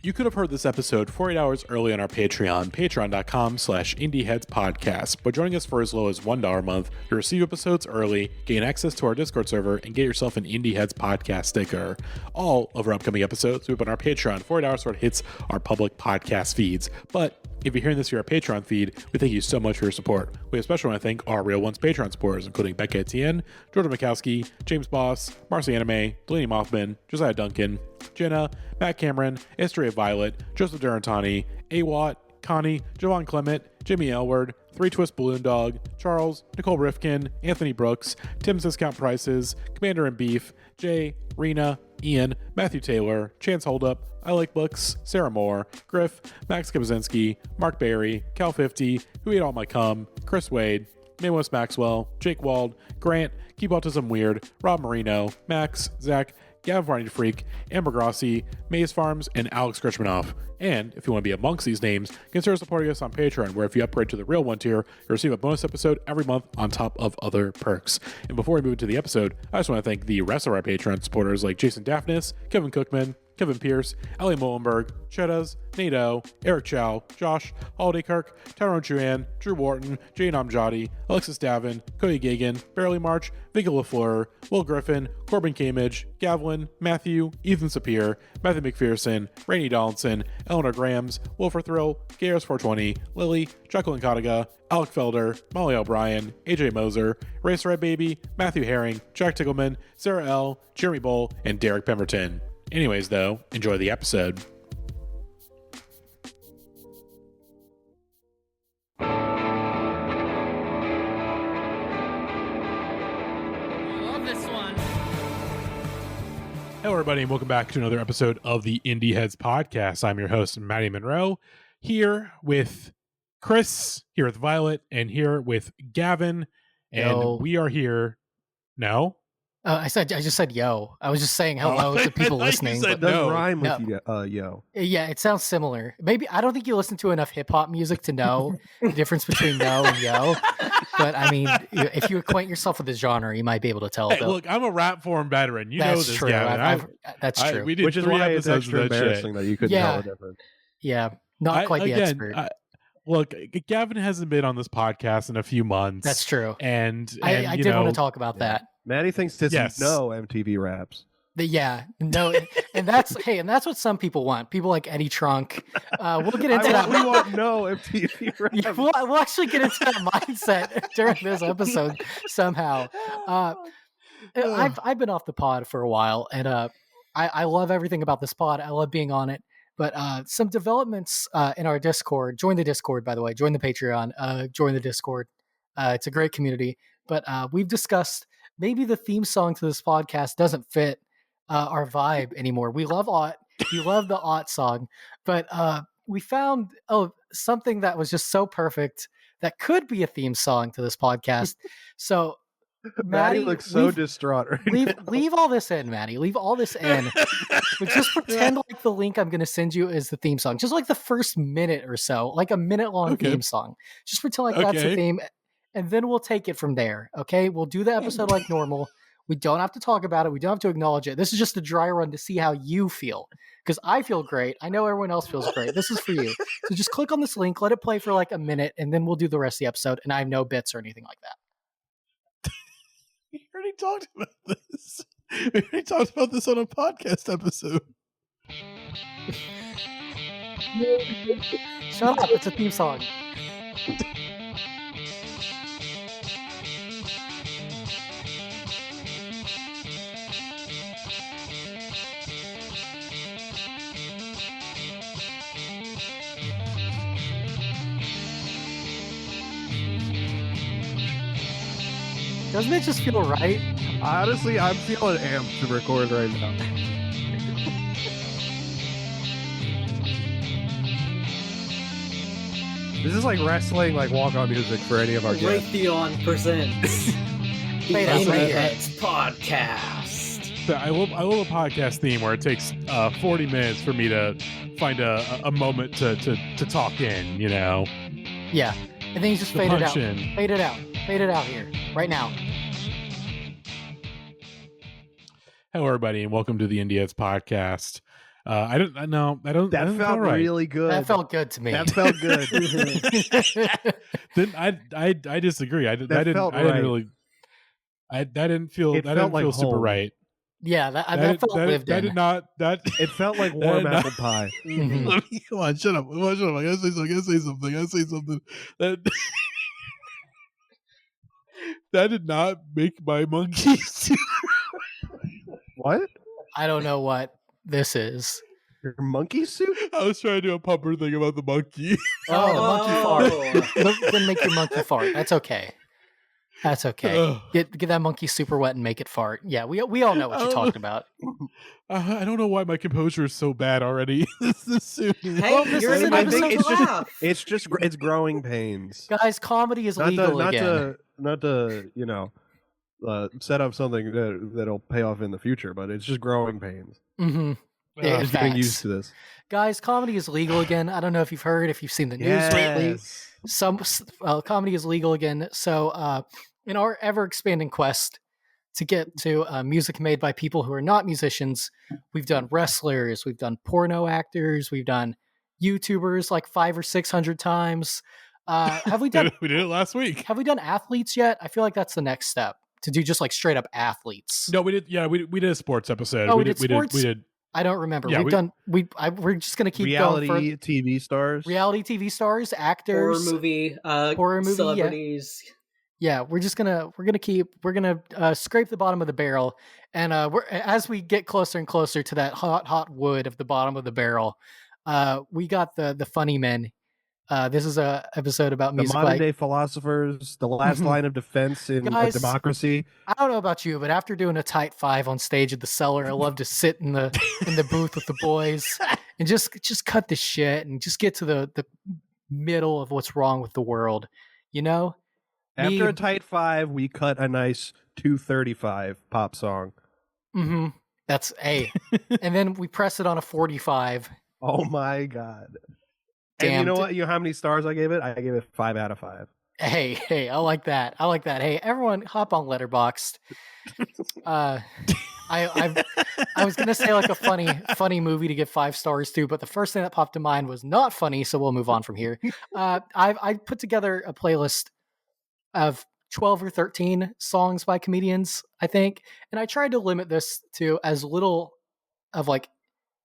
You could have heard this episode 48 hours early on our Patreon, patreon.com/indieheadspodcast. By joining us for as low as $1 a month, you'll receive episodes early, gain access to our Discord server, and get yourself an Indieheads podcast sticker. All of our upcoming episodes we put on our Patreon 48 hours before it hits our public podcast feeds. But if you're hearing this via our Patreon feed, we thank you so much for your support. We especially want to thank our Real Ones Patreon supporters, including Becca Etienne, Jordan Mikowski, James Boss, Marcy Anime, Delaney Mothman, Josiah Duncan, Jenna, Matt Cameron, Estria Violet, Joseph Durantani, Awat, Connie, Javon Clement, Jimmy Elward, Three Twist Balloon Dog, Charles, Nicole Rifkin, Anthony Brooks, Tim's Discount Prices, Commander and Beef, Jay, Rena, Ian, Matthew Taylor, Chance Holdup, I Like Books, Sarah Moore, Griff, Max Kabazinski, Mark Barry, Cal50, Who Ate All My Cum, Chris Wade, Maywas Maxwell, Jake Wald, Grant, Keep Autism Weird, Rob Marino, Max, Zach, Gavin Varney Freak, Amber Grossi, Maze Farms, and Alex Gretschmanoff. And if you want to be amongst these names, consider supporting us on Patreon, where if you upgrade to the Real One tier, you'll receive a bonus episode every month on top of other perks. And before we move into the episode, I just want to thank the rest of our Patreon supporters like Jason Daphnis, Kevin Cookman, Kevin Pierce, Ellie Molenberg, Chedas, Nato, Eric Chow, Josh, Holiday Kirk, Tyrone Chuan, Drew Wharton, Jane Amjadi, Alexis Davin, Cody Gagan, Barely March, Vicky LaFleur, Will Griffin, Corbin Camage, Gavlin, Matthew, Ethan Sapir, Matthew McPherson, Rainey Donaldson, Eleanor Grahams, Wilfer Thrill, Gaius420, Lily, Jacqueline Kataga, Alec Felder, Molly O'Brien, AJ Moser, Race Red Baby, Matthew Herring, Jack Tiggleman, Sarah L., Jeremy Bull, and Derek Pemberton. Anyways, though, enjoy the episode. I love this one. Hello, everybody, and welcome back to another episode of the Indieheads podcast. I'm your host, Matty Monroe, here with Chris, here with Violet, and here with Gavin. And we are here. No? I just said yo. I was just saying hello to people listening. It does rhyme with yo. Yeah, it sounds similar. Maybe I don't think you listen to enough hip hop music to know the difference between no and yo. But I mean, if you acquaint yourself with the genre, you might be able to tell. Hey, look, I'm a rap form veteran. You know this, true. Gavin. That's true. We did Which is 3 why it's episodes extra of that embarrassing shit. that you couldn't tell the difference. Yeah, not quite the expert. Look, Gavin hasn't been on this podcast in a few months. That's true. And I did want to talk about that. Maddie thinks this is no MTV raps. And that's what some people want. People like Eddie Trunk. We'll get into that. We want no MTV raps. Yeah, we'll actually get into that mindset during this episode somehow. I've been off the pod for a while, and I love everything about this pod. I love being on it. But some developments in our Discord. Join the Discord, by the way. Join the Patreon. Join the Discord. It's a great community. But we've discussed maybe the theme song to this podcast doesn't fit our vibe anymore. We love Ott. We love the Ott song. But we found something that was just so perfect that could be a theme song to this podcast. So Maddie looks so distraught right now. Leave all this in, Maddie. Leave all this in. But just pretend like the link I'm going to send you is the theme song. Just like the first minute or so, like a minute-long theme song. Just pretend like that's the theme, and then we'll take it from there, okay? We'll do the episode like normal. We don't have to talk about it. We don't have to acknowledge it. This is just a dry run to see how you feel, because I feel great. I know everyone else feels great. This is for you. So just click on this link, let it play for like a minute, and then we'll do the rest of the episode, and I have no bits or anything like that. We already talked about this. We already talked about this on a podcast episode. Shut up. It's a theme song. Doesn't it just feel right? Honestly, I'm feeling amped to record right now. This is like wrestling, like walk-on music for any of our guests. Raytheon presents the Indieheads podcast. I love a podcast theme where it takes 40 minutes for me to find a moment to talk in, you know? Yeah. And then you just fade it out. In. Fade it out. Fade it out here, right now. Hello, everybody, and welcome to the Indieheads podcast. I don't. No, I don't. That doesn't felt feel right. really good. That felt good to me. That felt good. Then I disagree. I didn't felt right. right. That didn't feel. It That felt didn't feel like super home. right. Yeah, that felt lived That in. did not. That It felt like warm That- apple pie. Mhm. Let me, come on, shut up. Come on, shut up. I gotta say something. I gotta say something. That that did not make my monkeys. What? I don't know what this is. Your monkey suit? I was trying to do a pupper thing about the monkey. Oh, the monkey fart. Oh. Then make your monkey fart. That's okay. That's okay. Ugh. Get that monkey super wet and make it fart. Yeah, we all know what you're talking about. I don't know why my composure is so bad already. This is soon. Hey, Well, this you're is in an I episode think episode it's just laugh. it's growing pains. Guys, comedy is Not legal to, again. not to set up something that'll pay off in the future, but it's just growing pains. Mm-hmm. Yeah, Just getting facts. used to this. Guys, comedy is legal again. I don't know if you've heard, if you've seen the news lately. Comedy is legal again. So, in our ever expanding quest to get to music made by people who are not musicians, we've done wrestlers, we've done porno actors, we've done YouTubers like 500 or 600 times. Have we done? We did it last week. Have we done athletes yet? I feel like that's the next step to do just like straight up athletes. No, we did. Yeah, we did a sports episode. Oh, we we did sports? We did. I don't remember. Yeah, We've done. We're just gonna keep Reality going for TV stars. reality TV stars, Horror actors, movie, yeah. celebrities. Yeah, we're gonna scrape the bottom of the barrel, and as we get closer and closer to that hot wood of the bottom of the barrel, we got the funny men. This is a episode about The music. modern day philosophers, the last Mhm. line of defense in Guys, a democracy. I don't know about you, but after doing a tight 5 on stage at the Cellar, I love to sit in the booth with the boys and just cut the shit and just get to the middle of what's wrong with the world. You know? After a tight 5, we cut a nice 2:35 pop song. Mm-hmm. That's and then we press it on a 45. Oh my god! And you Damn. know what? You know how many stars I gave it? I gave it 5 out of 5. Hey, I like that. Hey, everyone, hop on Letterboxd. I was gonna say like a funny movie to give 5 stars to, but the first thing that popped to mind was not funny, so we'll move on from here. I put together a playlist of 12 or 13 songs by comedians, I think, and I tried to limit this to as little of like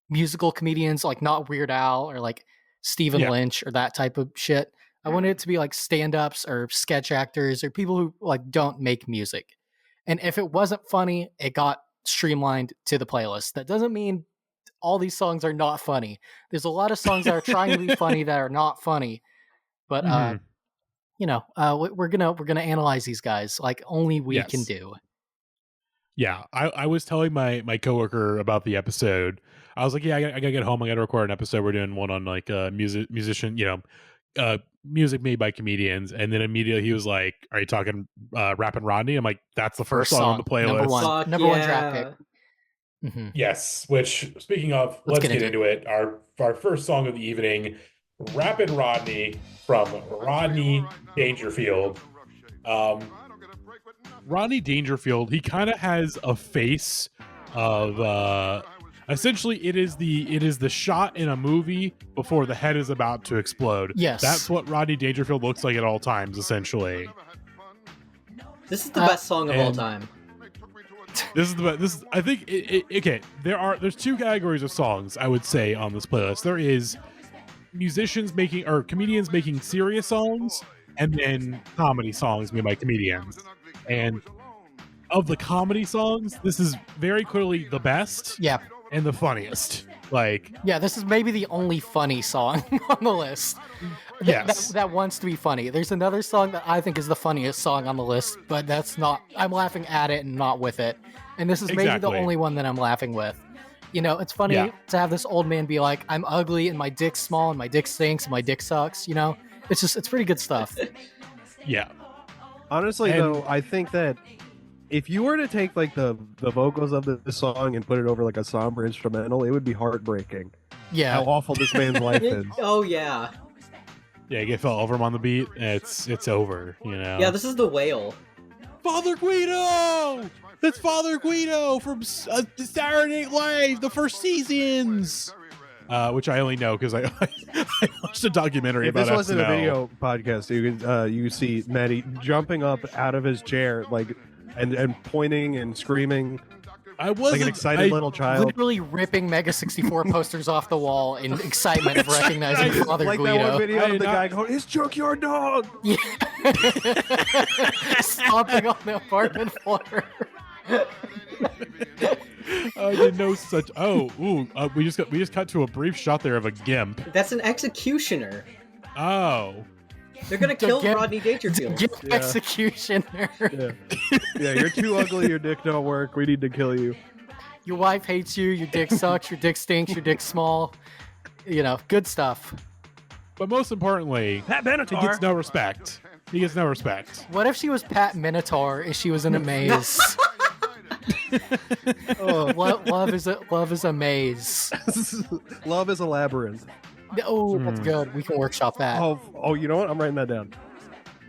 musical comedians, like not Weird Al or like Stephen Lynch or that type of shit. I wanted it to be like stand-ups or sketch actors or people who like don't make music. And if it wasn't funny, it got streamlined to the playlist. That doesn't mean all these songs are not funny. There's a lot of songs that are trying to be funny that are not funny. But we're gonna analyze these guys like only we can do. Yeah, I was telling my coworker about the episode. I was like, yeah, I gotta get home. I gotta record an episode. We're doing one on like musician, music made by comedians. And then immediately he was like, "Are you talking Rappin' Rodney?" I'm like, "That's the first song on the playlist." Number one draft pick. Mm-hmm. Yes. Which, speaking of, let's get into it. Our first song of the evening, Rappin' Rodney from Rodney Dangerfield. Rodney Dangerfield, he kind of has a face of essentially it is the shot in a movie before the head is about to explode. Yes. That's what Rodney Dangerfield looks like at all times, essentially. This is the best song of all time. This is the best. I think okay, there's 2 categories of songs I would say on this playlist. There is musicians making or comedians making serious songs, and then comedy songs made by comedians. And of the comedy songs, this is very clearly the best. Yeah. And the funniest. Like, yeah, this is maybe the only funny song on the list. Yes. That wants to be funny. There's another song that I think is the funniest song on the list, but that's not. I'm laughing at it and not with it. And this is maybe the only one that I'm laughing with. You know, it's funny to have this old man be like, "I'm ugly and my dick's small and my dick stinks and my dick sucks." You know, it's pretty good stuff. Yeah. Honestly, though, I think that if you were to take like the vocals of the song and put it over like a somber instrumental, it would be heartbreaking. Yeah. How awful this man's life is. Oh yeah. Yeah, you get fell over him on the beat, it's over, you know. Yeah, this is the Whale. Father Guido! That's Father Guido from Saturday Night Live, the first seasons. Which I only know because I watched a documentary If about this wasn't SNL. a video podcast, you could see Matty jumping up out of his chair, like and pointing and screaming. I wasn't like an excited little child. Literally ripping Mega 64 posters off the wall in excitement of recognizing Father like Guido. that one video of the guy going, "It's Junkyard Dog!" Yeah. Stomping on the apartment floor. I didn't know such. We just cut to a brief shot there of a gimp. That's an executioner. Oh, They're gonna kill Rodney Dangerfield. Gimp executioner. Yeah, you're too ugly. Your dick don't work. We need to kill you. Your wife hates you. Your dick sucks. Your dick stinks. Your dick's small. You know, good stuff. but most importantly, Pat he Benatar. gets no respect. He gets no respect. What if she was Pat Minotaur and she was in a maze? Love is a maze. Love is a labyrinth. Oh, that's good. We can workshop that. Oh, you know what? I'm writing that down.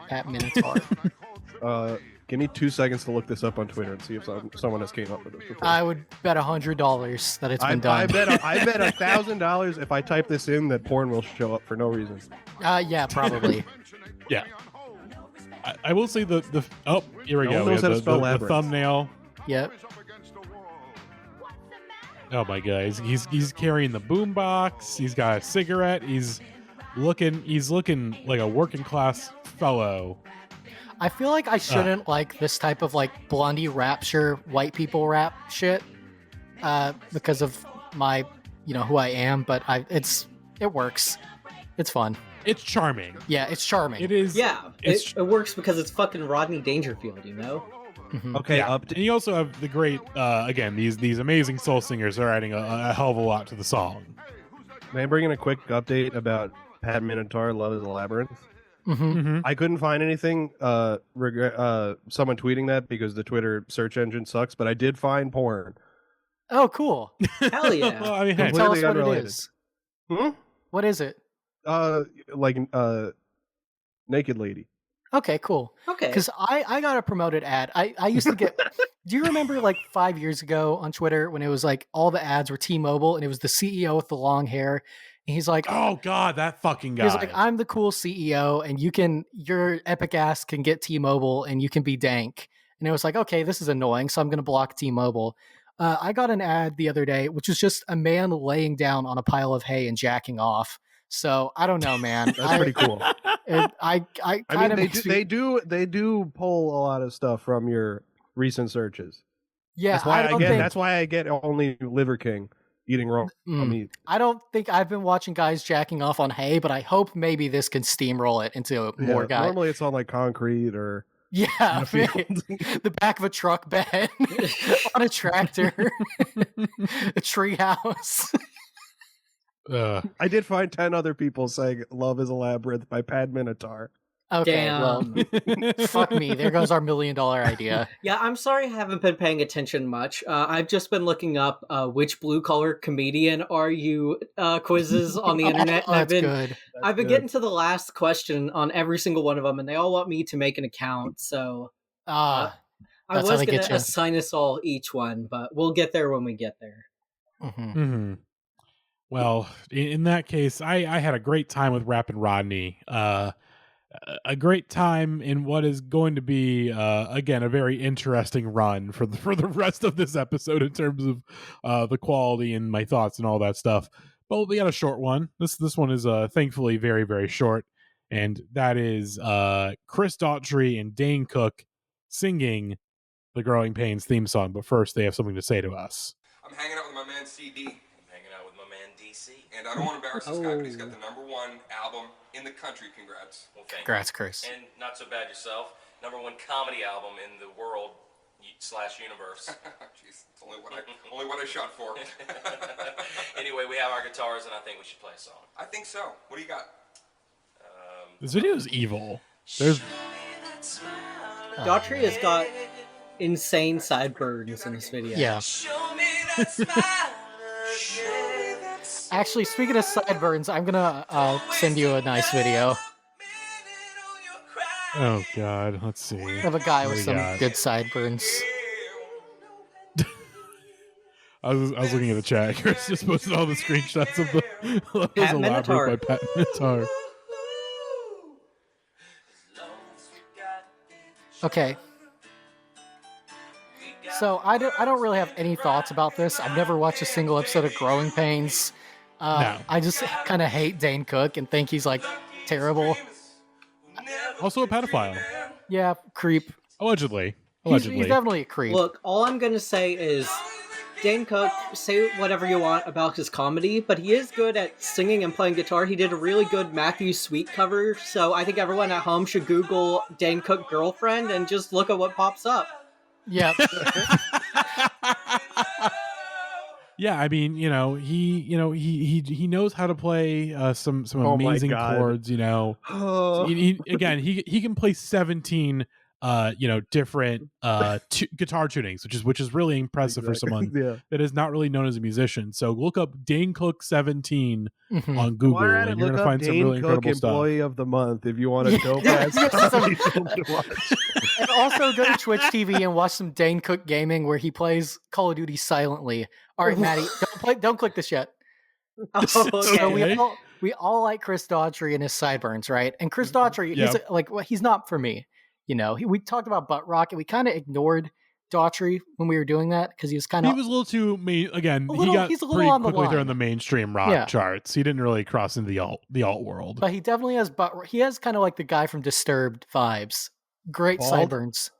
Pat Minotaur. Give me 2 seconds to look this up on Twitter and see if someone has came up with this before. I would bet $100 that it's been done. I bet $1,000 if I type this in that porn will show up for no reason. Yeah, probably. Yeah. I will say the here we No go. one knows We how have to spell the labyrinth. thumbnail. Yep. Oh my god, he's carrying the boombox. He's got a cigarette. He's looking like a working class fellow. I feel like I shouldn't like this type of like Blondie Rapture white people rap shit because of my, who I am, but it works. It's fun. It's charming. Yeah, it's charming. It is. Yeah, It's it works because it's fucking Rodney Dangerfield, you know? Mhm. Okay, yeah. And you also have the great again these amazing soul singers are adding a hell of a lot to the song. may I bring in a quick update about Pat Minotaur, Love is a Labyrinth? Mhm. I couldn't find anything someone tweeting that because the Twitter search engine sucks, but I did find porn. Oh, cool. Hell yeah. Well, I mean, hey, Tell us Completely what it unrelated. is. Hmm? What is it? Naked lady. Okay, cool. Okay. Because I got a promoted ad. I used to get. Do you remember like 5 years ago on Twitter when it was like all the ads were T-Mobile and it was the CEO with the long hair? And he's like, oh god, that fucking guy. he's like, I'm the cool CEO, and your epic ass can get T-Mobile, and you can be dank. And it was like, okay, this is annoying, so I'm gonna block T-Mobile. I got an ad the other day, which was just a man laying down on a pile of hay and jacking off. So I don't know, man. That's pretty cool. I I mean, they do pull a lot of stuff from your recent searches. Yeah, That's why I don't think, that's why I get only Liver King eating raw meat. I don't think I've been watching guys jacking off on hay, but I hope maybe this can steamroll it into more guys. Normally it's on like concrete or Yeah, field. the back of a truck bed on a tractor, a tree house. I did find 10 other people saying "Love is a Labyrinth" by Pat Minotaur. Okay, Damn. well, fuck me. There goes our $1 million idea. Yeah, I'm sorry I haven't been paying attention much. I've just been looking up which blue-collar comedian are you quizzes on the internet. Oh, that's good. I've been getting to the last question on every single one of them, and they all want me to make an account. So I That's how was they going get to you. assign us all each one, but we'll get there when we get there. Mhm. Well, in that case, I had a great time with Rappin' Rodney. A great time in what is going to be again a very interesting run for the rest of this episode in terms of the quality and my thoughts and all that stuff. But we got a short one. This one is thankfully very, very short, and that is Chris Daughtry and Dane Cook singing the Growing Pains theme song. But first, they have something to say to us. I'm hanging out with my man CD. I'm hanging out with my man DC. And I don't want to embarrass this guy, but he's got the #1 album in the country. Congrats. Well, thank Congrats, you. Chris. And not so bad yourself. #1 comedy album in the world /universe. Jeez, it's only what I shot for. Anyway, we have our guitars, and I think we should play a song. I think so. What do you got? This video is evil. There's Daughtry has got insane sideburns in this video. Yeah. Actually, speaking of sideburns, I'm gonna send you a nice video oh god, let's see of a guy What with do we some got? good sideburns. I was looking at the chat. Chris just posted all the screenshots of the logos Pat elaborate Minotaur. by Pat Minotaur. Okay. So I don't really have any thoughts about this. I've never watched a single episode of Growing Pains. No. I just kind of hate Dane Cook and think he's like terrible. Also a pedophile. Yeah, creep. Allegedly. He's definitely a creep. Look, all I'm gonna say is, Dane Cook, say whatever you want about his comedy, but he is good at singing and playing guitar. He did a really good Matthew Sweet cover, so I think everyone at home should Google Dane Cook girlfriend and just look at what pops up. Yeah. Yeah, I mean, he knows how to play some Oh my amazing God. chords. He can play 17 different guitar tunings, which is really impressive for someone that is not really known as a musician. So look up Dane Cook 17 on Google, While you're at it, and you're look gonna up find some Dane really Cook incredible stuff. Employee of the Month if you want a dope ass comedy film to watch. And also go to Twitch TV and watch some Dane Cook gaming where he plays Call of Duty silently. All right, Matty, don't click this yet. Oh, So okay. we all like Chris Daughtry and his sideburns, right? And Chris Daughtry, he's not for me. We talked about butt rock, and we kind of ignored Daughtry when we were doing that because he was kind of. He was a little too he got he's a little pretty on the quickly line. there in the mainstream rock charts. He didn't really cross into the alt world. But he definitely has butt. He has kind of like the guy from Disturbed vibes. Great Bald? sideburns.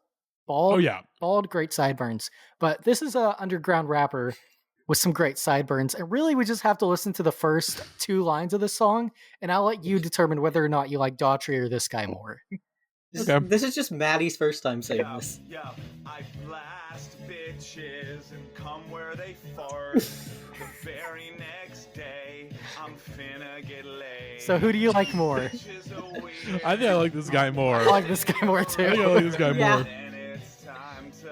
Bald. Oh yeah, bald, great sideburns. But this is a underground rapper with some great sideburns. And really, we just have to listen to the first 2 lines of the song, and I'll let you determine whether or not you like Daughtry or this guy more. This is just Matty's first time saying this. Yo, I blast bitches and come where they fart. The very next day, I'm finna get laid. So who do you like more? I think I like this guy more. I like this guy more too. I think I like this guy Yeah.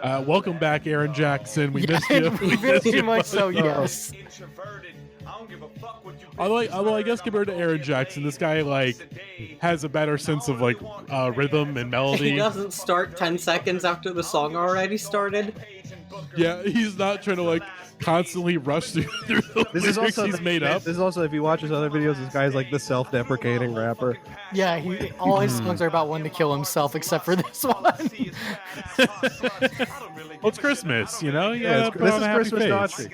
more. Welcome back, Aaron Jackson. We missed you. Very much so, yes. Although I guess compared to Aaron Jackson, this guy has a better sense of rhythm and melody. He doesn't start 10 seconds after the song already started. Yeah, he's not trying to constantly rush through the lyrics he's made up. This is also, if you watch his other videos, this guy's like the self-deprecating rapper. Yeah, all his songs are about wanting to kill himself, except for this one. Well, it's Christmas, This is Christmas Daughtry.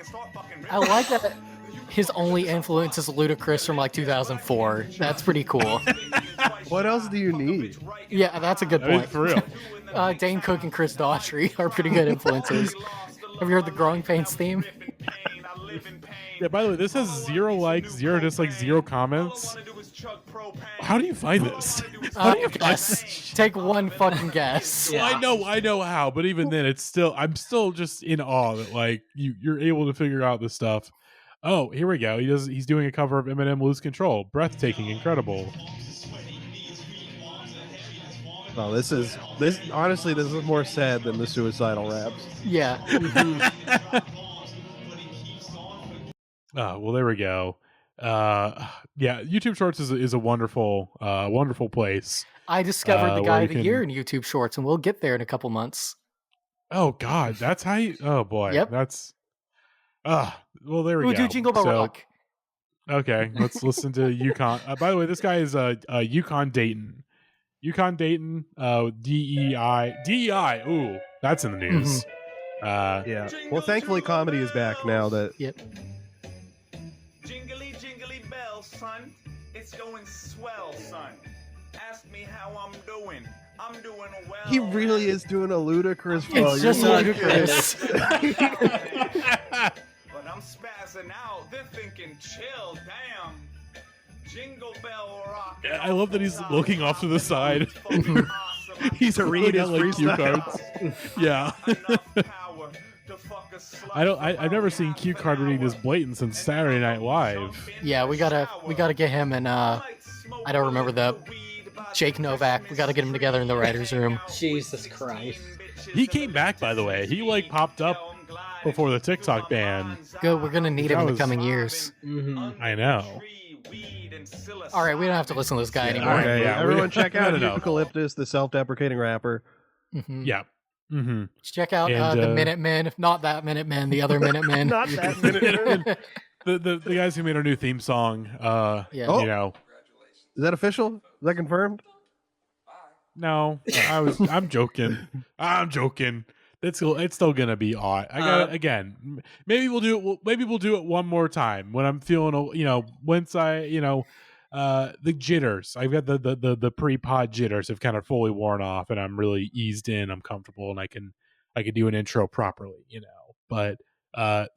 I like that his only influence is Ludacris from 2004. That's pretty cool. What else do you need? Yeah, that's a good I mean, point. for real. Dane Cook and Chris Daughtry are pretty good influences. Have you heard the Growing Pains theme? Yeah, by the way, this has 0 likes, 0 dislikes, 0 comments. How do you find this? Guess. Take one fucking guess. Yeah. I know how, but even then, I'm still just in awe that you're able to figure out this stuff. Oh, here we go. He's doing a cover of Eminem "Lose Control." Breathtaking, incredible. No, this is more sad than the suicidal raps. Yeah. Well, there we go. Yeah, YouTube Shorts is a wonderful place. I discovered the where guy you of the year in YouTube Shorts, and we'll get there in a couple months. Oh God, that's how you. Oh boy, Yep. That's. Well, there we We'll go. do Jingle Bell Rock. Okay, let's listen to Yukon. By the way, this guy is Yukon Dayton. Yukon Dayton, DEI. Ooh, that's in the news. Yeah. Well, thankfully, comedy is back now. Yep. Jingly, jingly bell, son. It's going swell, son. Ask me how I'm doing. I'm doing well. He really is doing a ludicrous flow. It's You're just not ludicrous. But I'm spazzing out. They're thinking, chill, damn. Jingle bell rock. I love that he's looking off to the side. He's To read pulling his out, cue freestyle. cards. Yeah. I've never seen cue card reading this blatant since Saturday Night Live. Yeah, we gotta get him and I don't remember the Jake Novak. We gotta get him together in the writers' room. Jesus Christ. He came back, by the way. He popped up before the TikTok ban. Good, we're gonna need him in the was- coming years. Mm-hmm. I know. All right, we don't have to listen to this guy anymore. All right, yeah, Everyone we- check out no. Eucalyptus, the self-deprecating rapper. Mhm. Yeah. Mm-hmm. Check out the Minutemen, not that Minutemen, the other Minutemen. Not that Minutemen. the guys who made our new theme song. Yeah. Oh. You know. Is that official? Is that confirmed? No, I'm joking. I'm joking. It's still gonna be odd. I got again. Maybe we'll do it one more time when I'm feeling, once I, the jitters. I've got the pre-pod jitters have kind of fully worn off, and I'm really eased in. I'm comfortable, and I can do an intro properly, But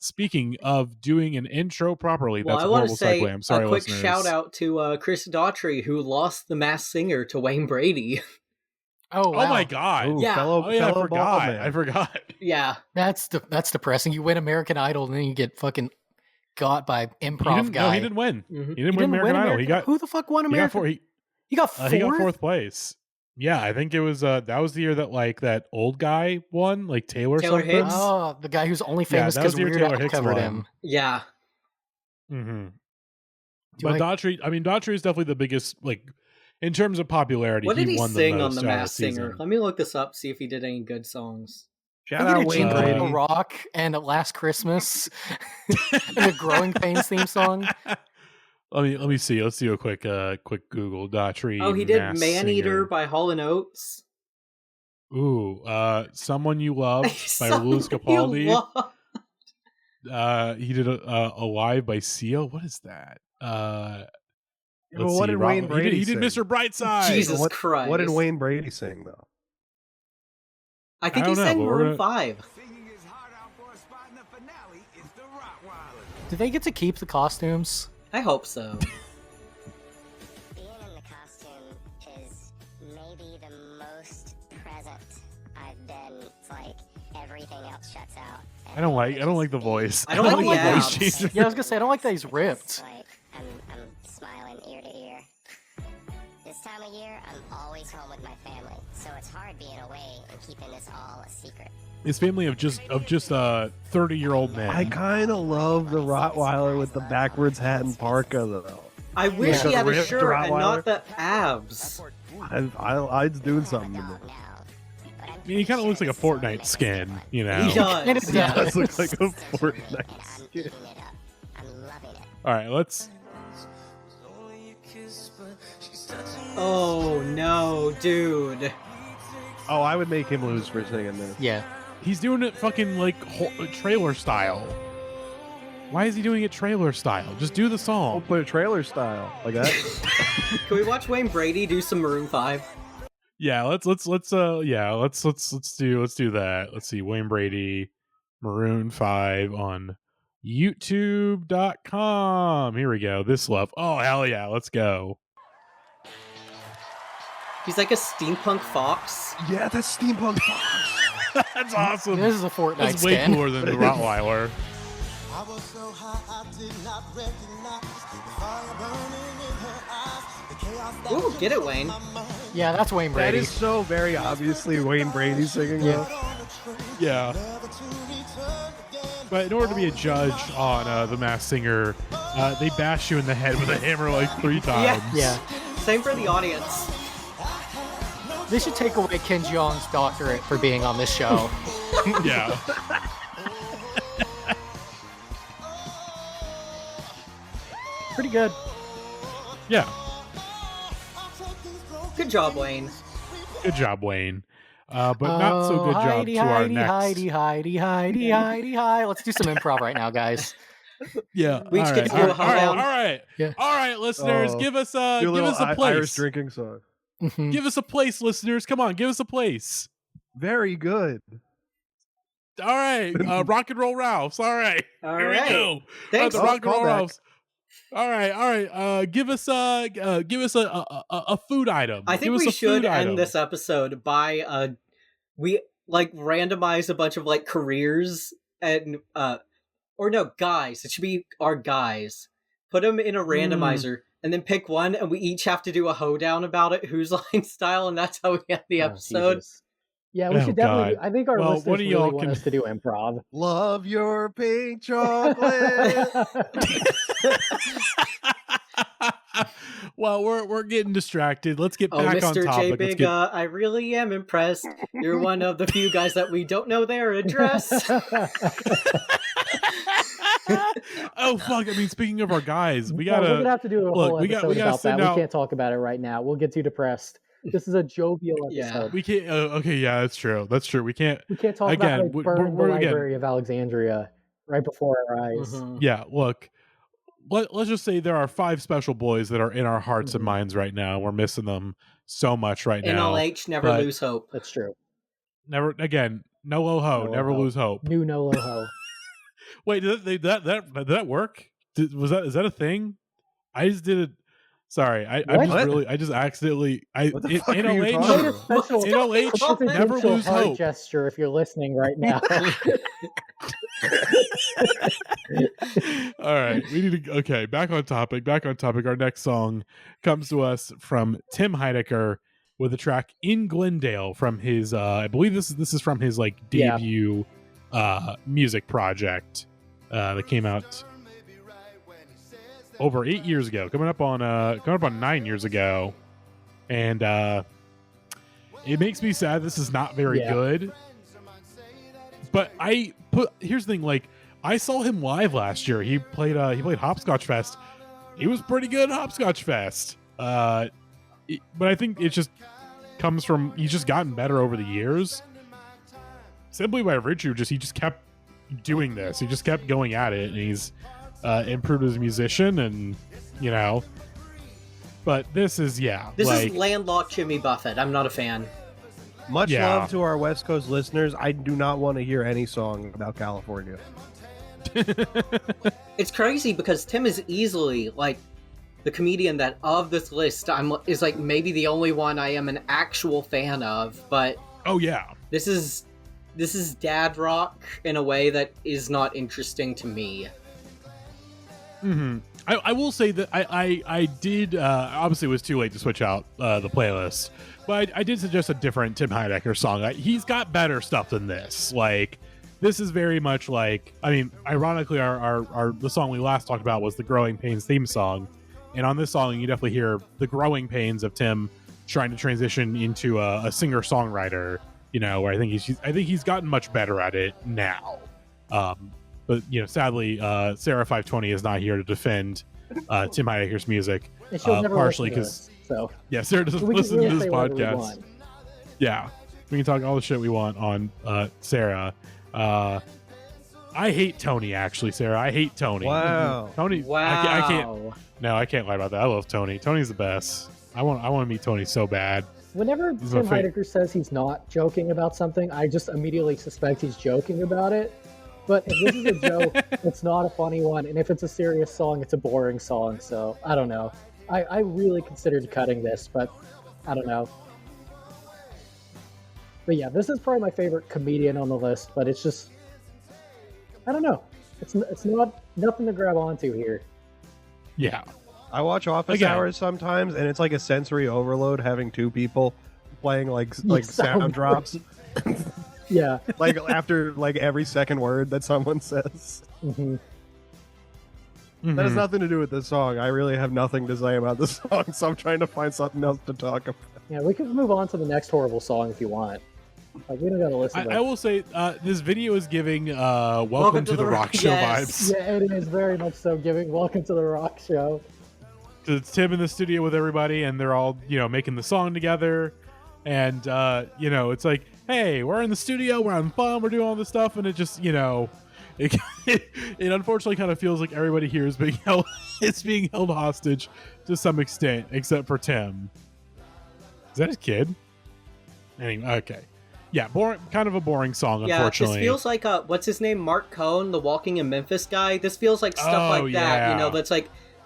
speaking of doing an intro properly, Well, that's I a want horrible to say segue. I'm sorry, a quick listeners. shout out to Chris Daughtry, who lost the Masked Singer to Wayne Brady. Oh, wow. Oh my god! Ooh, Yeah. fellow I ball forgot. man. I forgot. Yeah. That's depressing. You win American Idol and then you get fucking got by improv guy. No, he didn't win. Mhm. He didn't win American Idol. He got Who the fuck won he got American? four. He got fourth. He got fourth place. Yeah, I think it was that was the year that that old guy won, like Taylor something. Hicks. Oh, the guy who's only famous that was because the year Weird Taylor Al Hicks covered won. him. Yeah. Mm-hmm. Do But I- Daughtry is definitely the biggest, in terms of popularity. What did he won sing the on most The out of Masked season. Singer? Let me look this up, see if he did any good songs. Shout I out get a Wayne Jingle Brady. Bell Rock and a Last Christmas and a Growing Pains theme song. Let me see. Let's do a quick Google Daughtry. Oh, he did Masked Man-Eater Singer. by Hall & Oates. Ooh, Someone You Love by Someone Louis You Capaldi. Love. He did Alive by Seal. What is that? Yeah, but what did Wayne Brady He did sing? Mr. Brightside. Jesus What- Christ. What did Wayne Brady sing though? I think I he don't know, sang but we're Maroon gonna- 5. Do they get to keep the costumes? I hope so. Being in the costume is maybe the most present I've been. It's like everything else shuts out. I don't like the voice. I don't like the voice abs. changer. Yeah, I was gonna say I don't like that he's ripped. It's like I'm smiling ear to ear. This time of year, I'm always home with my family, so it's hard being away and keeping this all a secret. His family of just 30-year-old men. I kind of love the Rottweiler with the backwards hat and parka though. I wish Yeah. he had a Ripped shirt and Rottweiler. not the abs. I'd doing something to me. I mean, he kind of looks like a Fortnite skin, He And does. it Yeah. Does look like a Fortnite I'm skin. eating it up. I'm loving it. All right, let's. Oh no, dude. Oh, I would make him lose for singing this. Yeah. He's doing it fucking trailer style. Why is he doing it trailer style? Just do the I'll song. put a trailer style like that. Can we watch Wayne Brady do some Maroon 5? Yeah, let's do that. Let's see, Wayne Brady, Maroon 5 on YouTube.com. Here we go. This love. Oh hell yeah, let's go. He's like a steampunk fox. Yeah, that's steampunk fox. That's awesome. This is a Fortnite That's way skin. cooler than the Rottweiler. I was so high I did not recognize the fire burning in her eyes. The chaos that Ooh, get it, Wayne. Yeah, that's Wayne That Brady. is so very obviously Wayne Brady singing. Yeah. though. Yeah. But in order to be a judge on The Masked Singer, they bash you in the head with a hammer like 3 times. Yeah. Same for the audience. They should take away Ken Jeong's doctorate for being on this show. Yeah. Pretty good. Yeah. Good job, Wayne. Good job, Wayne. But not so good job Heidi, to our Heidi, next. Heidi, Heidi, Heidi, Heidi, Heidi. Let's do some improv right now, guys. Yeah. We each all get right, to do a all right, hoedown. all right. Yeah. All right, listeners, Oh. give us Do a give little us a Irish place. drinking song. Mhm. Give us a place, listeners. Come on, give us a place. Very good. All right, Rock and Roll Ralphs. All right, All here right. we go. Thanks. The Rock and Roll callback. Ralphs. All right. Give us a food item. I Give think us we a should food end item. this episode by we like randomize a bunch of like careers and or no, guys. It should be our guys. Put them in a randomizer and then pick one, and we each have to do a hoedown about it, whose line style, and that's how we end the episode. Yeah, we we should should definitely- definitely. I think our Well, listeners one of really y'all want can- us to do improv. Love your pink chocolate. Well, we're getting distracted. Let's get Oh, back on Mr. topic. J Big, I really am impressed. You're one of the few guys that we don't know their address. Oh fuck! I mean, speaking of our guys, we No, gotta. we're gonna have to do a whole episode about that. Out, we can't talk about it right now. We'll get too depressed. This is a jovial episode. We can't. Okay, yeah, that's true. That's true. We can't. We can't talk about how they burned the Library of Alexandria right before our eyes. Mm-hmm. Yeah, look. Let's just say there are 5 special boys that are in our hearts and minds right now. We're missing them so much right now. NLH, never lose hope. That's true. Never again. No low ho. Never lose hope. New no low ho. Wait, did that work? Is that a thing? I just did it. Sorry, I just accidentally. NLH never lose hope. Gesture if you're listening right now. All right, we need to. Okay, back on topic. Our next song comes to us from Tim Heidecker with the track "In Glendale" from his. I believe this is from his debut music project that came out over 8 years ago, coming up on 9 years ago, and it makes me sad this is not very good. But here's the thing, I saw him live last year. He played Hopscotch Fest. He was pretty good at Hopscotch Fest. But I think it just comes from he's just gotten better over the years. Simply by virtue, he just kept doing this. He just kept going at it, and he's improved as a musician, and but this is is landlocked Jimmy Buffett. I'm not a fan. Much love to our West Coast listeners. I do not want to hear any song about California. It's crazy because Tim is easily the comedian that of this list is maybe the only one I am an actual fan of, but this is dad rock in a way that is not interesting to me. Mm-hmm. I will say that I did obviously it was too late to switch out the playlist, but I did suggest a different Tim Heidecker song. He's got better stuff than this. This is very much ironically our the song we last talked about was the Growing Pains theme song, and on this song you definitely hear the growing pains of Tim trying to transition into a singer songwriter. Where I think he's gotten much better at it now. But sadly, Sarah 520 is not here to defend Tim Heidecker's music. Partially because Sarah doesn't listen to this podcast. Yeah, we can talk all the shit we want on Sarah. I hate Tony, actually, Sarah. I hate Tony. Wow. Tony. Wow. I can't. No, I can't lie about that. I love Tony. Tony's the best. I want to meet Tony so bad. Whenever Tim Heidecker says he's not joking about something, I just immediately suspect he's joking about it. But if this is a joke, it's not a funny one. And if it's a serious song, it's a boring song. So, I don't know. I really considered cutting this, but I don't know. But yeah, this is probably my favorite comedian on the list, but it's just... I don't know. It's not nothing to grab onto here. Yeah. I watch Office Hours sometimes, and it's like a sensory overload having two people playing sound drops. Yeah. After every second word that someone says. Mm-hmm. That has nothing to do with this song. I really have nothing to say about this song, so I'm trying to find something else to talk about. Yeah, we can move on to the next horrible song if you want. We don't gotta listen. I will say this video is giving "Welcome to the Rock Show" vibes. Yeah, it is very much so giving "Welcome to the Rock Show." It's Tim in the studio with everybody, and they're all making the song together, and it's like, hey, we're in the studio, we're having fun, we're doing all this stuff, and it just it unfortunately kind of feels like everybody here is being held hostage to some extent, except for Tim. Is that his kid? Anyway, okay. Yeah, boring. Kind of a boring song, unfortunately. Yeah, this feels like what's his name, Mark Cohn, the Walking in Memphis guy. This feels like stuff like that, that's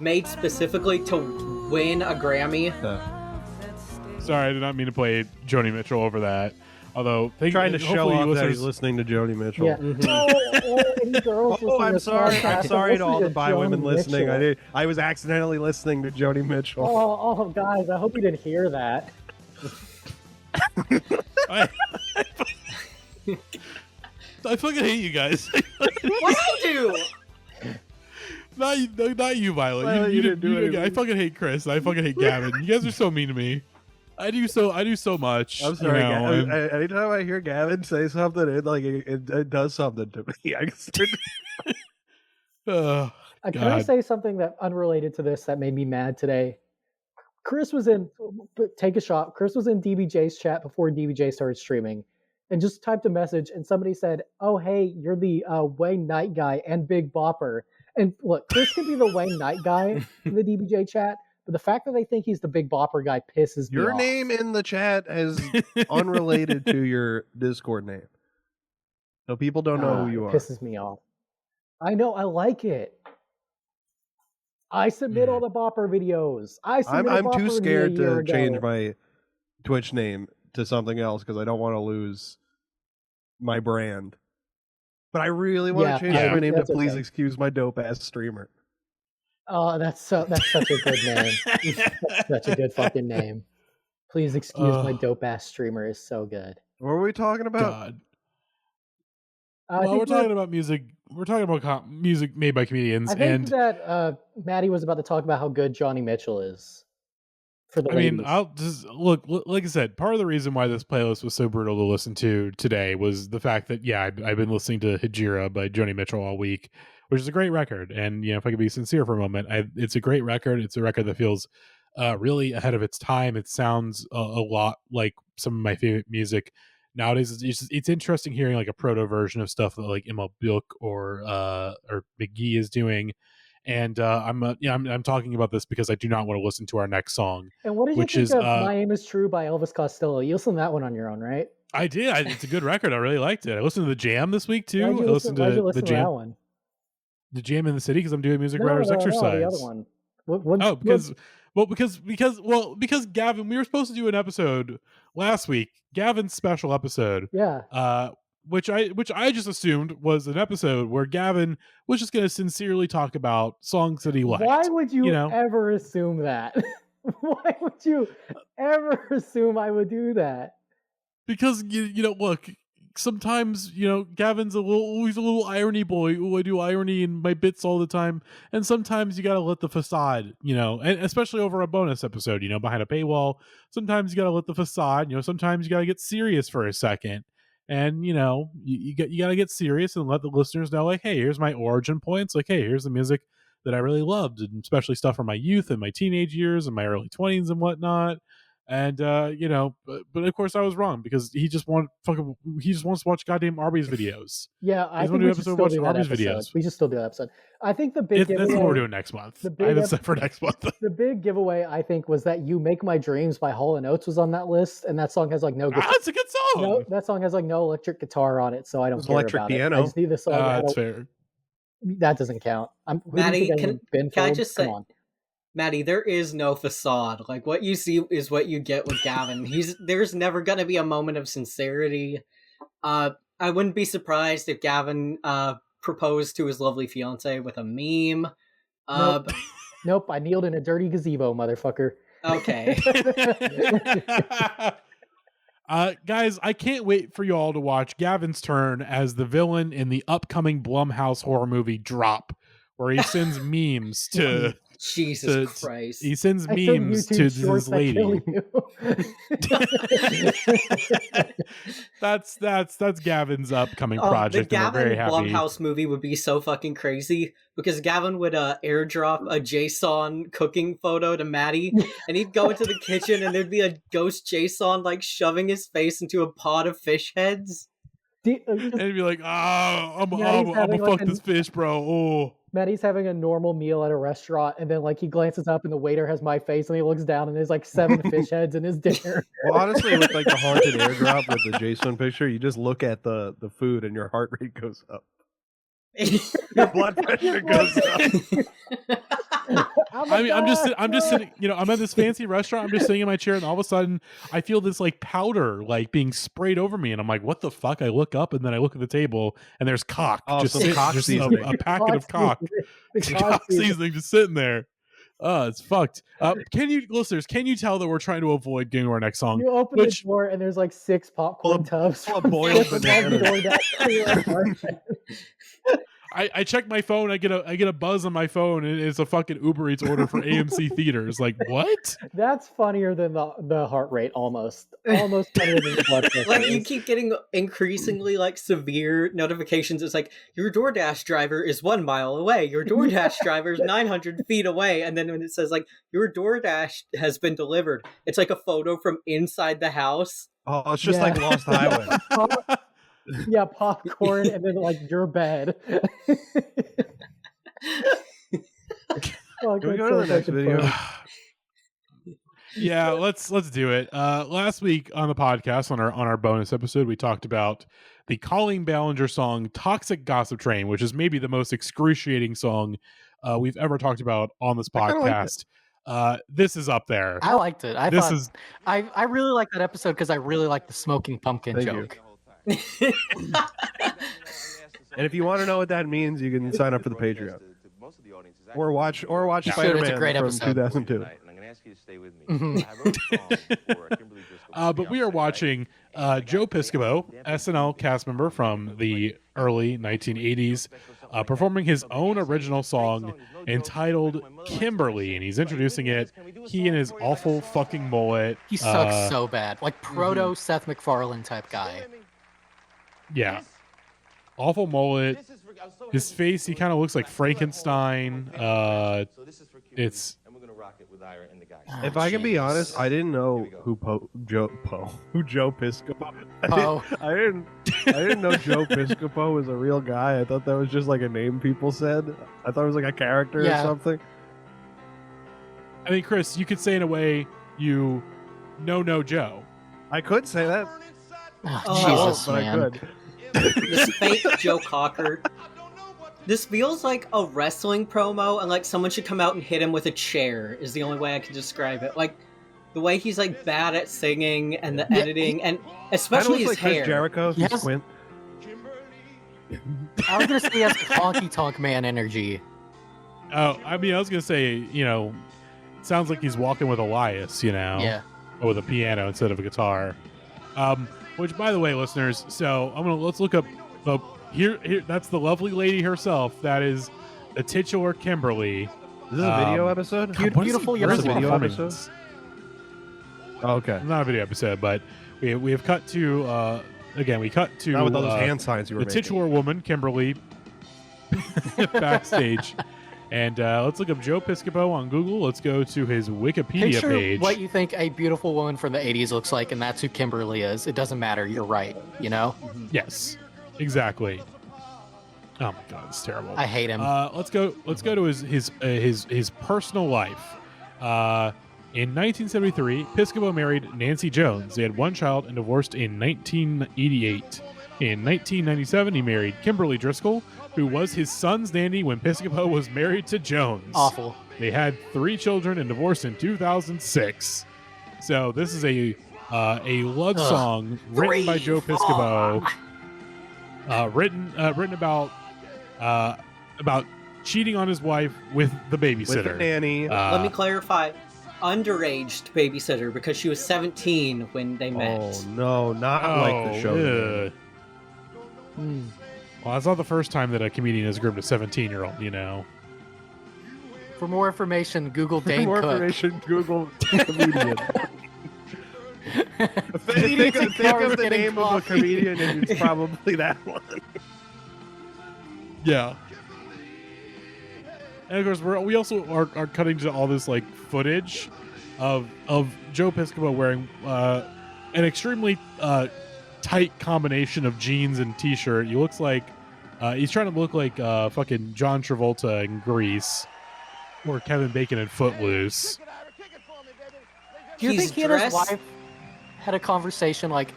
made specifically to win a Grammy. Sorry, I did not mean to play Joni Mitchell over that. Although trying to show off that he's listening to Joni Mitchell. Yeah. I'm sorry. I'm sorry to all the bi women listening. I was accidentally listening to Joni Mitchell. Oh, guys, I hope you didn't hear that. I fucking hate you guys. What did you do? Not you, Violet. Violet, you didn't do anything. I fucking hate Chris. I fucking hate Gavin. You guys are so mean to me. I do so much. I'm sorry. You know, Anytime I hear Gavin say something, it does something to me. Can I say something that unrelated to this that made me mad today? Chris was in. Take a shot. Chris was in DBJ's chat before DBJ started streaming, and just typed a message. And somebody said, "Oh, hey, you're the Wayne Knight guy and Big Bopper." And look, Chris could be the Wayne Knight guy in the DBJ chat, but the fact that they think he's the Big Bopper guy pisses me off. Your name in the chat is unrelated to your Discord name, so people don't know who you are. Pisses me off. I know. I like it. I submit all the Bopper videos. I'm too scared to change my Twitch name to something else because I don't want to lose my brand. But I really want to change my name to Please Excuse My Dope Ass Streamer. Oh, that's such a good name. That's such a good fucking name. Please Excuse My Dope Ass Streamer is so good. What were we talking about? Well, we're talking about music. We're talking about music made by comedians. I think that Matty was about to talk about how good Johnny Mitchell is. I'll just look. Like I said, part of the reason why this playlist was so brutal to listen to today was the fact that I've been listening to Hijira by Joni Mitchell all week, which is a great record. And if I could be sincere for a moment, it's a great record. It's a record that feels really ahead of its time. It sounds a lot like some of my favorite music nowadays. It's interesting hearing like a proto version of stuff that like Emma Bilk or McGee is doing. And I'm talking about this because I do not want to listen to our next song. And what did you think of My Aim Is True by Elvis Costello? You listened to that one on your own, right? I did. It's a good record. I really liked it. I listened to the Jam this week too. Why'd you listen to the Jam? That one? The Jam in the City, because I'm doing Music Writers Exercise. No, the other one. Because Gavin, we were supposed to do an episode last week, Gavin's special episode. Yeah. Which I just assumed was an episode where Gavin was just going to sincerely talk about songs that he liked. Why would you ever assume that? Why would you ever assume I would do that? Because look, sometimes Gavin's he's a little irony boy. Ooh, I do irony in my bits all the time, and sometimes you got to let the facade, and especially over a bonus episode, behind a paywall. Sometimes you got to let the facade. Sometimes you got to get serious for a second. And you got to get serious and let the listeners know, like, hey, here's my origin points. Like, hey, here's the music that I really loved, and especially stuff from my youth and my teenage years and my early 20s and whatnot. And but of course I was wrong because he just wants to watch goddamn Arby's videos. Yeah, I think we should still do that episode. Videos. We should still do that episode. I think the big giveaway, that's what we're doing next month. I have it set for next month. The big giveaway I think was that "You Make My Dreams" by Hall & Oates was on that list, and that song has like no guitar. That's a good song. No, that song has like no electric guitar on it, so I don't care about piano. it. I just need the song. That's fair. That doesn't count. Matty, can I just say? Matty, there is no facade. Like, what you see is what you get with Gavin. There's never going to be a moment of sincerity. I wouldn't be surprised if Gavin proposed to his lovely fiance with a meme. Nope, I kneeled in a dirty gazebo, motherfucker. Okay. Guys, I can't wait for you all to watch Gavin's turn as the villain in the upcoming Blumhouse horror movie Drop, where he sends memes to... Jesus Christ. He sends memes to his lady. That's Gavin's upcoming project. And we're very happy. The Gavin Blumhouse movie would be so fucking crazy because Gavin would airdrop a JSON cooking photo to Matty, and he'd go into the kitchen and there'd be a ghost JSON like shoving his face into a pot of fish heads. And he'd be like, I'm gonna fuck this fish, bro. Oh. Matty's having a normal meal at a restaurant, and then like he glances up and the waiter has my face, and he looks down and there's like 7 fish heads in his dinner. Well, honestly, with like the haunted airdrop with the JSON picture, you just look at the food and your heart rate goes up. Your blood pressure goes up. I'm just sitting, I'm at this fancy restaurant. I'm just sitting in my chair, and all of a sudden, I feel this like powder like being sprayed over me, and I'm like, "What the fuck?" I look up, and then I look at the table, and there's cock, just a packet of cock seasoning just sitting there. It's fucked. Listeners, can you tell that we're trying to avoid getting to our next song? You open the door, and there's like 6 popcorn tubs. A boiled banana. I check my phone. I get a buzz on my phone, and it's a fucking Uber Eats order for AMC theaters. Like what? That's funnier than the heart rate. Almost funnier than blood pressure. Like you keep getting increasingly like severe notifications. It's like your DoorDash driver is 1 mile away. Your DoorDash driver is 900 feet away. And then when it says like your DoorDash has been delivered, it's like a photo from inside the house. Oh, it's just like Lost Highway. Yeah, popcorn and then like your bed. Can we go to the next video? Yeah, let's do it. Last week on the podcast, on our bonus episode, we talked about the Colleen Ballinger song "Toxic Gossip Train," which is maybe the most excruciating song we've ever talked about on this podcast. This is up there. I liked it. I really liked that episode because I really liked the smoking pumpkin joke. And if you want to know what that means, you can sign up for the Patreon or watch Spider-Man from episode. 2002. But we are watching Joe Piscopo, SNL cast member from the early 1980s, performing his own original song entitled Kimberly, and he's introducing it. He and his awful fucking mullet. He sucks so bad. Like proto Seth MacFarlane type guy. Yeah. Awful mullet. His face, he kind of looks like Frankenstein. It's... If I can be honest, I didn't know who Joe Piscopo. I didn't know Joe Piscopo was a real guy. I thought that was just like a name people said. I thought it was like a character or something. I mean, Chris, you could say in a way you know Joe. I could say that. Jesus, but man. I could. This fake Joe Cocker. This feels like a wrestling promo, and like someone should come out and hit him with a chair is the only way I can describe it. Like the way he's like bad at singing and the editing, and especially his like hair. Chris Jericho, Yes. Squint. I was gonna say he has honky tonk man energy. Oh, I mean, I was gonna say, it sounds like he's walking with Elias, Yeah. or with a piano instead of a guitar. Which, by the way, listeners, so let's look up. Here, that's the lovely lady herself. That is the titular Kimberly. Is this a video episode? Beautiful Where's the video performing episode? this? Oh, okay. Not a video episode, but we have cut to again. We cut to Not with all those hand signs you were the titular woman, Kimberly, backstage. And let's look up Joe Piscopo on Google. Let's go to his Wikipedia Picture page. what you think a beautiful woman from the 80s looks like, and that's who Kimberly is. It doesn't matter. You're right. Yes, exactly. Oh my God, it's terrible. I hate him. Let's go to his personal life. In 1973, Piscopo married Nancy Jones. They had one child and divorced in 1988. In 1997, he married Kimberly Driscoll, who was his son's nanny when Piscopo was married to Jones. Awful. They had 3 children and divorced in 2006. So this is a love song written by Joe Piscopo, written about cheating on his wife with the babysitter. With the nanny. Let me clarify. Underaged babysitter, because she was 17 when they met. Oh no, not like the show. Well, that's not the first time that a comedian has groomed a 17-year-old, For more information, Google Dane For more Cook. information, Google comedian. think of the name of a comedian, and it's probably that one. Yeah. And of course, we also are cutting to all this like footage of Joe Piscopo wearing an extremely tight combination of jeans and t-shirt. He looks like he's trying to look like fucking John Travolta in Grease, or Kevin Bacon in Footloose. Do you think he and his wife had a conversation like,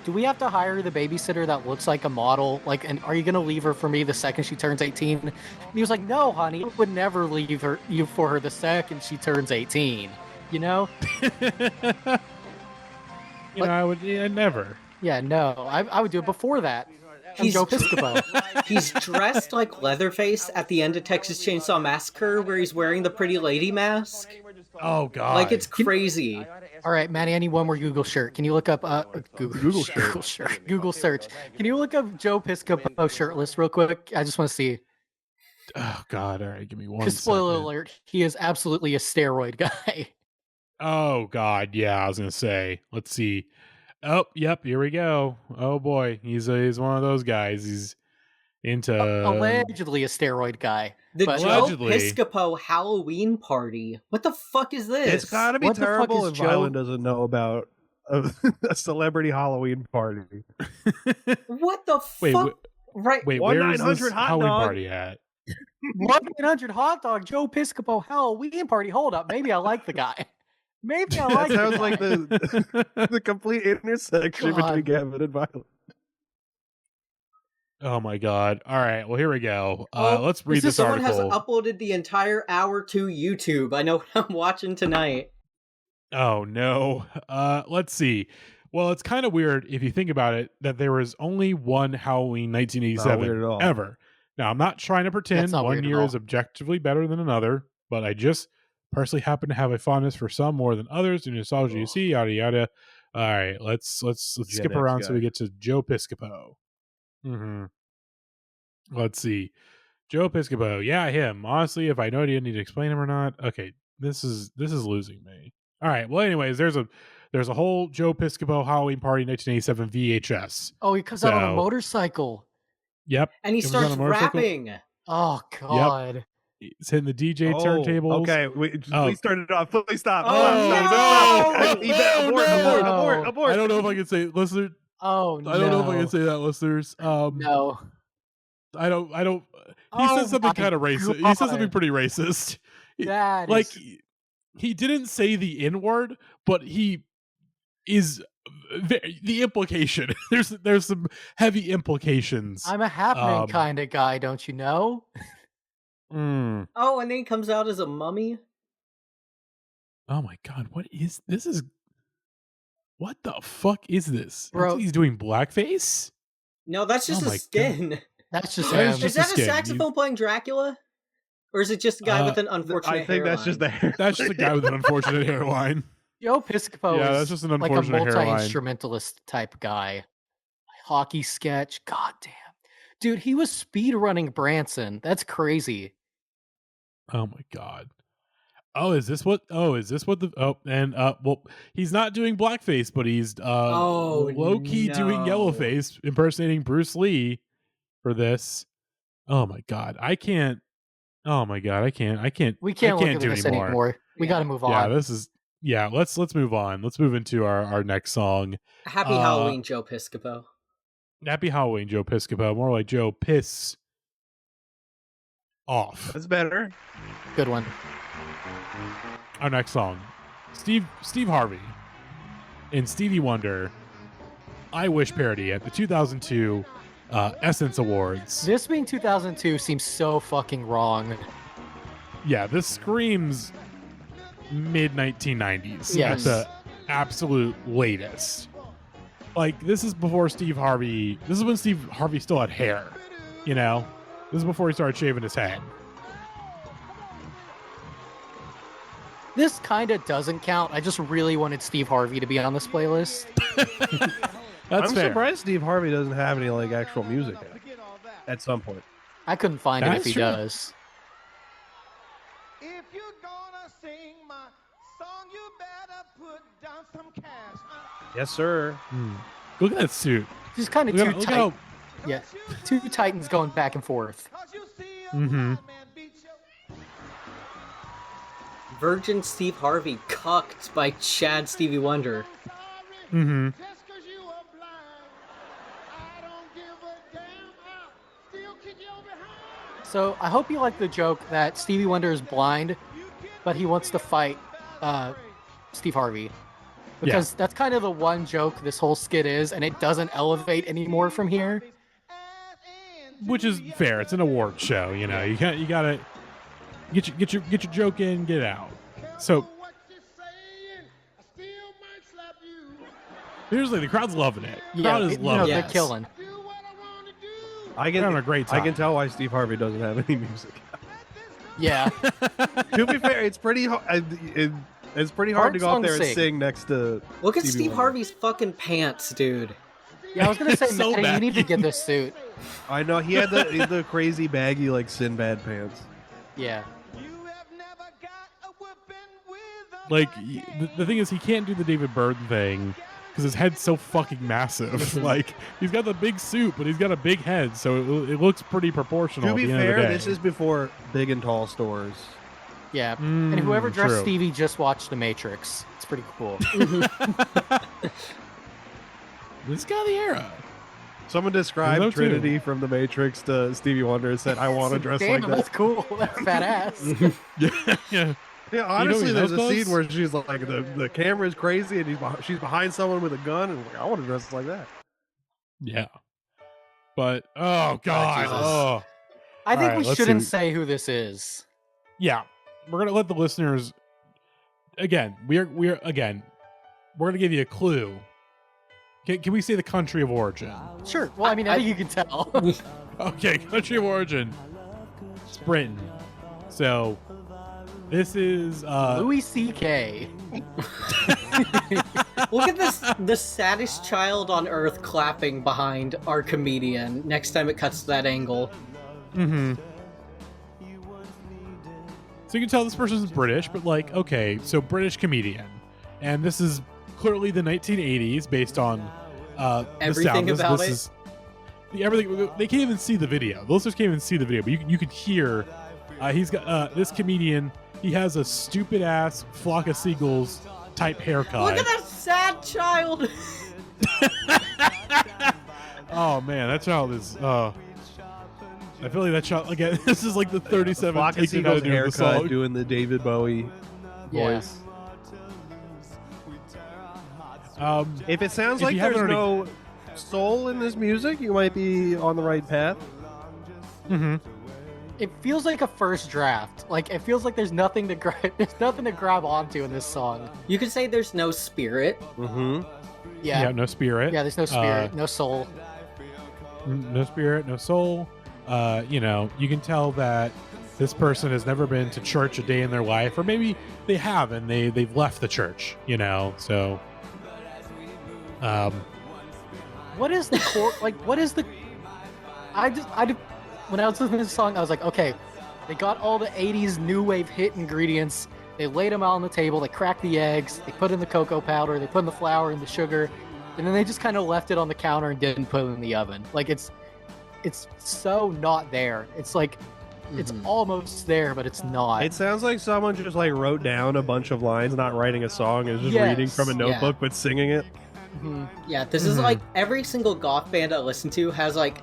do we have to hire the babysitter that looks like a model? Like, and are you going to leave her for me the second she turns 18? And he was like, no, honey, I would never leave you for her the second she turns 18. I would never. Yeah, no, I would do it before that. I'm Joe Piscopo. He's dressed like Leatherface at the end of Texas Chainsaw Massacre, where he's wearing the pretty lady mask. Oh God! Like, it's crazy. All right, Matty, I need one more Google shirt. Can you look up Google search? Can you look up Joe Piscopo shirtless real quick? I just want to see. Oh God! All right, give me one. Because spoiler second. alert, he is absolutely a steroid guy. Oh God, yeah. I was gonna say. Let's see. Oh, yep. Here we go. Oh boy, he's one of those guys. He's into Allegedly a steroid guy. The but, Joe allegedly. Piscopo Halloween party. What the fuck is this? It's gotta be What the fuck terrible is if Joe- Violet doesn't know about a celebrity Halloween party. What the Wait, fuck? Right. Wait, One where is this 900 hot Halloween dog. party at? 1-800 hot dog Joe Piscopo Halloween party. Hold up, maybe I like the guy. Maybe I That like. sounds the like guy. the complete intersection God. between Gavin and Violet. Oh my God! All right, well here we go. Let's read this Someone article. has uploaded the entire hour to YouTube. I know what I'm watching tonight. Oh no. Let's see. Well, it's kind of weird if you think about it that there was only one Halloween Not weird at 1987 all. ever. Now, I'm not trying to pretend That's not one weird at year all. is objectively better than another, but I just personally happen to have a fondness for some more than others. The nostalgia you see, yada yada. All right, let's skip X around so guy. we get to Joe Piscopo. Let's see. Joe Piscopo. Yeah, him. Honestly, if I know it, you need to explain him or not. Okay, this is losing me. All right. Well, anyways, there's a whole Joe Piscopo Halloween party 1987 VHS. Oh, he comes out on a So- motorcycle. Yep. And he It was on starts a motorcycle. rapping. Oh God. He's hitting the DJ turntables. Okay, please turn it off. Please stop. Oh, Stop. no. Abort. I don't know if I can say, listener. Oh no. I don't know if I can say that, listeners. No. I don't. He Oh said something my kind of racist. He God. said something pretty racist. That Like is- he didn't say the N word, but he is the implication. There's some heavy implications. I'm a happening kind of guy, don't you know? Oh, and then he comes out as a mummy. Oh my God! What is this? What the fuck is this? Bro. He's doing blackface. No, that's just Oh a my skin. That's just That him. is Is just that a a skin. saxophone playing Dracula? Or is it just a guy with an unfortunate I think that's just the hair. That's just a guy with an unfortunate hairline. Joe Piscopo Yeah, is that's just an like a unfortunate hairline. multi-instrumentalist type guy. Hockey sketch. God damn. Dude, he was speed running Branson. That's crazy. Oh my God. Is this what the well, he's not doing blackface, but he's low key doing no. yellowface, impersonating Bruce Lee for this. Oh my God. I can't. Oh my God. I can't. We can't look at do this anymore. anymore. We got to move on. Yeah, let's move on. Let's move into our next song. Happy Halloween, Joe Piscopo. Happy Halloween, Joe Piscopo. More like Joe Piss Off. That's better. Good one. Our next song, Steve Harvey and Stevie Wonder, I Wish parody at the 2002 Essence Awards. This being 2002 seems so fucking wrong. Yeah, this screams mid 1990s Yes. at the absolute latest. Like, this is before Steve Harvey. This is when Steve Harvey still had hair. You know, this is before he started shaving his head. This kind of doesn't count. I just really wanted Steve Harvey to be on this playlist. That's I'm fair. surprised Steve Harvey doesn't have any like actual music at some point. I couldn't find it That's if he true. does. If you're gonna sing my song, you better put down some cash. Yes, sir. Look at that suit. Just kind of Look too at- look tight. how- Yeah, two titans going back and forth. Virgin Steve Harvey cucked by Chad Stevie Wonder. So I hope you like the joke that Stevie Wonder is blind, but he wants to fight Steve Harvey. Because that's kind of the one joke this whole skit is, and it doesn't elevate anymore from here. Which is fair. It's an award show, you know. You gotta get your joke in, get out. So seriously, the crowd's loving it. The crowd is loving they're it. killing. They're having a great time. I can tell why Steve Harvey doesn't have any music. Yeah. To be fair, it's pretty hard. It's pretty hard to go up there and sing next to. Look at Stevie Steve Wonder. Harvey's fucking pants, dude. Yeah, I was gonna say, So Matty, bad. you need to get this suit. I know he had the crazy baggy like Sinbad pants. Yeah. Like the thing is, he can't do the David Byrne thing because his head's so fucking massive. Like he's got the big suit, but he's got a big head, so it looks pretty proportional. To be at the end fair, of the day. this is before big and tall stores. Yeah, and whoever dressed true. Stevie just watched The Matrix. It's pretty cool. This guy the era. Someone described Hello, Trinity from The Matrix to Stevie Wonder and said, "I want to dress Damn, like that." that's cool. That's badass. Yeah. Yeah, honestly, You know there's those a scene clothes? where she's like, the camera is crazy and she's behind someone with a gun, and like, I want to dress like that. Yeah. But oh god. Jesus. Oh. I think All right, we let's shouldn't see. say who this is. Yeah. We're gonna let the listeners again, we're gonna give you a clue. Can we say the country of origin? Sure. Well, I mean, I think you can tell. Okay, country of origin. It's Britain. So this is Louis C.K. Look at this, the saddest child on earth clapping behind our comedian next time it cuts to that angle. Mm-hmm. So you can tell this person's British, but like, okay, so British comedian. And this is clearly the 1980s based on Everything the sound. about this it. Is, everything. They can't even see the video. The listeners can't even see the video, but you could hear he's got this comedian. He has a stupid ass flock of seagulls type haircut. Look at that sad child. Oh man, that child is. I feel like that child again. This is like the 37 Flock of take they've had to Seagulls do in the haircut song. doing the David Bowie voice. If it sounds if like you there's haven't no soul in this music, you might be on the right path. Mm-hmm. It feels like a first draft. Like it feels like there's nothing to grab onto in this song. You could say there's no spirit. Mm-hmm. Yeah. No spirit. Yeah, there's no spirit, no soul. No spirit, no soul. You can tell that this person has never been to church a day in their life, or maybe they have and they've left the church. So. What is the core? Like, what is the? When I was listening to this song, I was like, okay, they got all the '80s new wave hit ingredients. They laid them out on the table. They cracked the eggs. They put in the cocoa powder. They put in the flour and the sugar, and then they just kind of left it on the counter and didn't put it in the oven. Like it's so not there. It's like it's almost there, but it's not. It sounds like someone just like wrote down a bunch of lines, not writing a song, and just reading from a notebook but singing it. Mm-hmm. Yeah, this is like every single goth band I listen to has like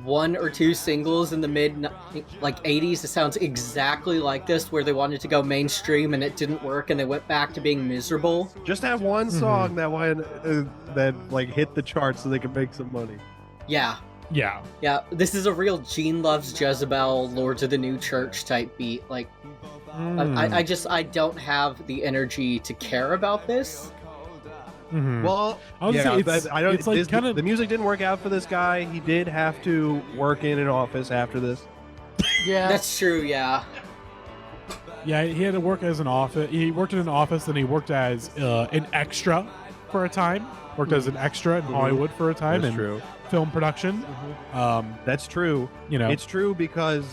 one or two singles in the mid 80s that sounds exactly like this, where they wanted to go mainstream and it didn't work and they went back to being miserable. Just have one song that like hit the charts so they can make some money. Yeah. This is a real Gene Loves Jezebel, Lords of the New Church type beat. Like, I don't have the energy to care about this. Mm-hmm. Well, the music didn't work out for this guy. He did have to work in an office after this. Yeah, that's true. Yeah, he had to work as an office. He worked in an office, and he worked as an extra for a time. Worked as an extra in Hollywood for a time. That's in true. Film production. That's true. It's true because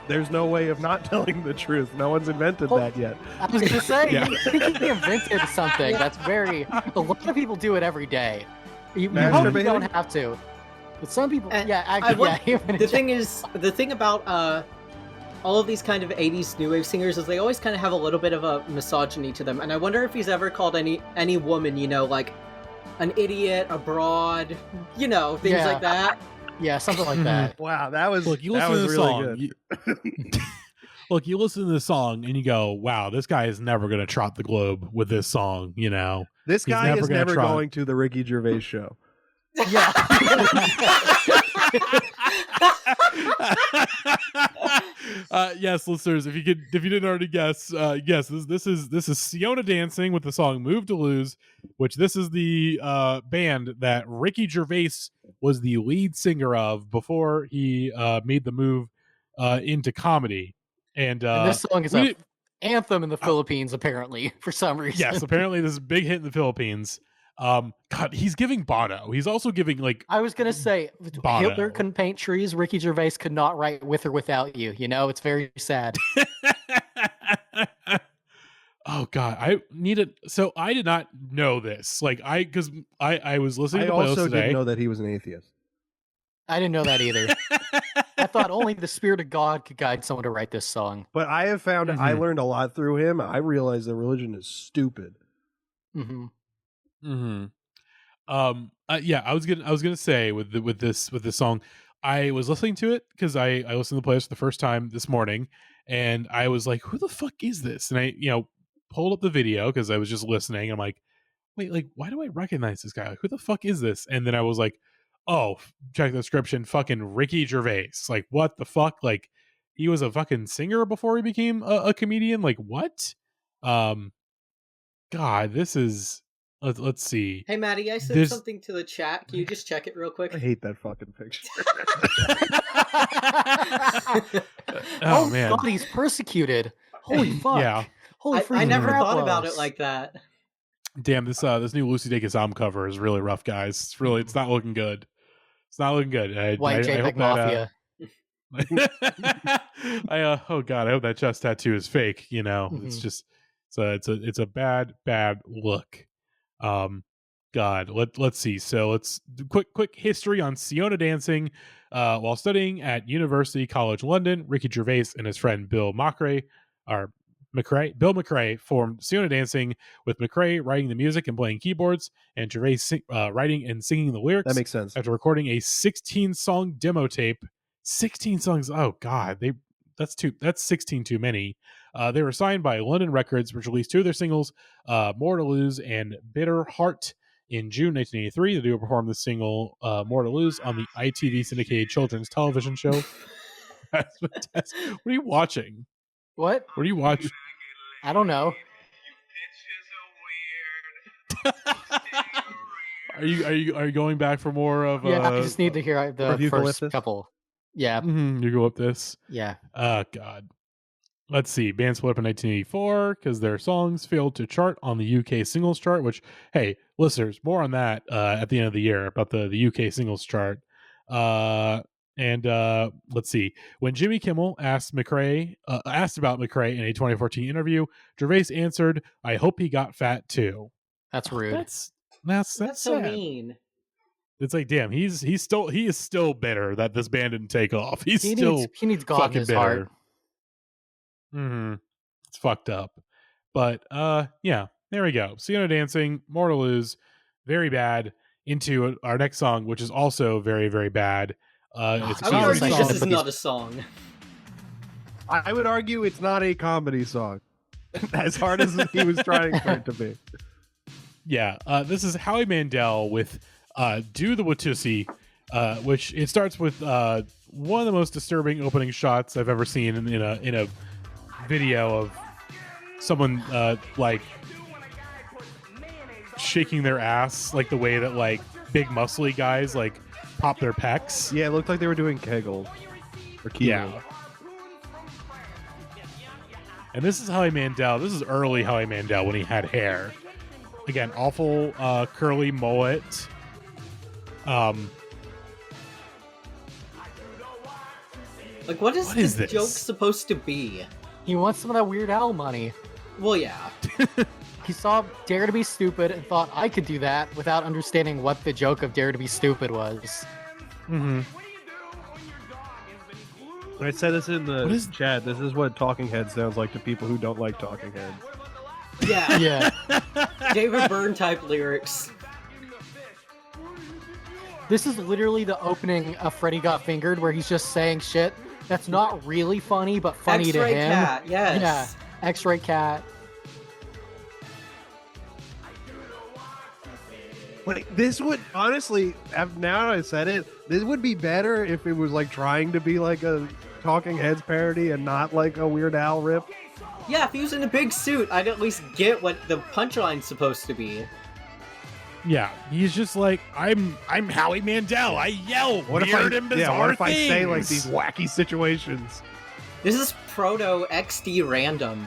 there's no way of not telling the truth. No one's invented that yet. I was gonna say, I think he invented something that's very. A lot of people do it every day. You hope you don't have to, but some people. The thing about all of these kind of 80s new wave singers is they always kind of have a little bit of a misogyny to them, and I wonder if he's ever called any woman, like an idiot, a broad, things like that. Yeah, something like that. Wow, that was look. You listen to the really song. good. Look, you listen to the song and you go, "Wow, this guy is never going to trot the globe with this song." This guy is never going to the Ricky Gervais show. Yeah. Yes, listeners, if you didn't already guess, yes, this is Seona dancing with the song "Move to Lose," which this is the band that Ricky Gervais was the lead singer of before he made the move into comedy. And this song is an anthem in the Philippines, apparently, for some reason. Yes, apparently this is a big hit in the Philippines. God, he's giving Bono. He's also giving like I was gonna say Bono. Hitler couldn't paint trees. Ricky Gervais could not write With or Without You. You know, it's very sad. Oh God, I needed. So I did not know this. Like because I was listening I to the playlist also today. didn't know that he was an atheist. I didn't know that either. I thought only the spirit of God could guide someone to write this song. But I have found I learned a lot through him. I realized that religion is stupid. Mm-hmm. Mm-hmm. Yeah, I was gonna say with this song, I was listening to it because I listened to the playlist for the first time this morning, and I was like, who the fuck is this? And I pulled up the video because I was just listening. I'm like, wait, like why do I recognize this guy? Like, who the fuck is this? And then I was like, oh, check the description, fucking Ricky Gervais. Like what the fuck? Like he was a fucking singer before he became a comedian. Like what? God, this is. Let's see. Hey, Matty, I sent something to the chat. Can you just check it real quick? I hate that fucking picture. Oh man, God, he's persecuted. Holy fuck. Yeah. Holy I never thought about it like that. Damn, this new Lucy Dacus album cover is really rough, guys. It's not looking good. It's not looking good. White JPEG Mafia. Oh God, I hope that chest tattoo is fake. It's just it's a bad look. God, let's see. So let's do quick history on Seona dancing. While studying at University College London, Ricky Gervais and his friend Bill McRae formed Seona dancing, with McRae writing the music and playing keyboards, and Gervais writing and singing the lyrics. That makes sense. After recording a 16-song demo tape, 16 songs. Oh God, that's 16 too many. They were signed by London Records, which released 2 of their singles, More to Lose and Bitter Heart, in June 1983. The duo performed the single More to Lose on the ITV syndicated children's television show. That's fantastic. What are you watching? What are you watching? I don't know. Are you going back for more of? Yeah, I just need to hear the first couple. Yeah, you go up this. Yeah. God. Let's see. Band split up in 1984 because their songs failed to chart on the UK singles chart, which, hey, listeners, more on that at the end of the year about the UK singles chart. And let's see. When Jimmy Kimmel asked about McRae in a 2014 interview, Gervais answered, "I hope he got fat too." That's rude. That's so sad. mean. It's like, damn, he is still bitter that this band didn't take off. He needs God fucking in his bitter. heart. It's fucked up. But yeah, there we go. Seona dancing, More to Lose, very bad. Into our next song, which is also very, very bad. It's I would argue this is not a song. I would argue it's not a comedy song, as hard as he was trying for it to be. Yeah, this is Howie Mandel with Do the Watusi, which it starts with one of the most disturbing opening shots I've ever seen in a video of someone like shaking their ass, like the way that like big muscly guys like pop their pecs. Yeah, it looked like they were doing Kegel or Kegel. Yeah. And this is Howie Mandel. This is early Howie Mandel when he had hair. Again, awful curly mullet. Like, what is this joke supposed to be? He wants some of that Weird Al money. Well, yeah. He saw Dare to Be Stupid and thought, I could do that, without understanding what the joke of Dare to Be Stupid was. I said this in the chat. This is what Talking Heads sounds like to people who don't like Talking Heads. Yeah. Yeah. David Byrne type lyrics. This is literally the opening of Freddy Got Fingered, where he's just saying shit that's not really funny, but funny to him. Katt, yes. Yeah. X-Ray Katt. Like, this would, honestly, now that I said it, this would be better if it was like trying to be like a Talking Heads parody and not like a Weird Al rip. Yeah, if he was in a big suit, I'd at least get what the punchline's supposed to be. Yeah, he's just like, I'm Howie Mandel. I yell weird and bizarre what if I say like these wacky situations? This is proto XD random.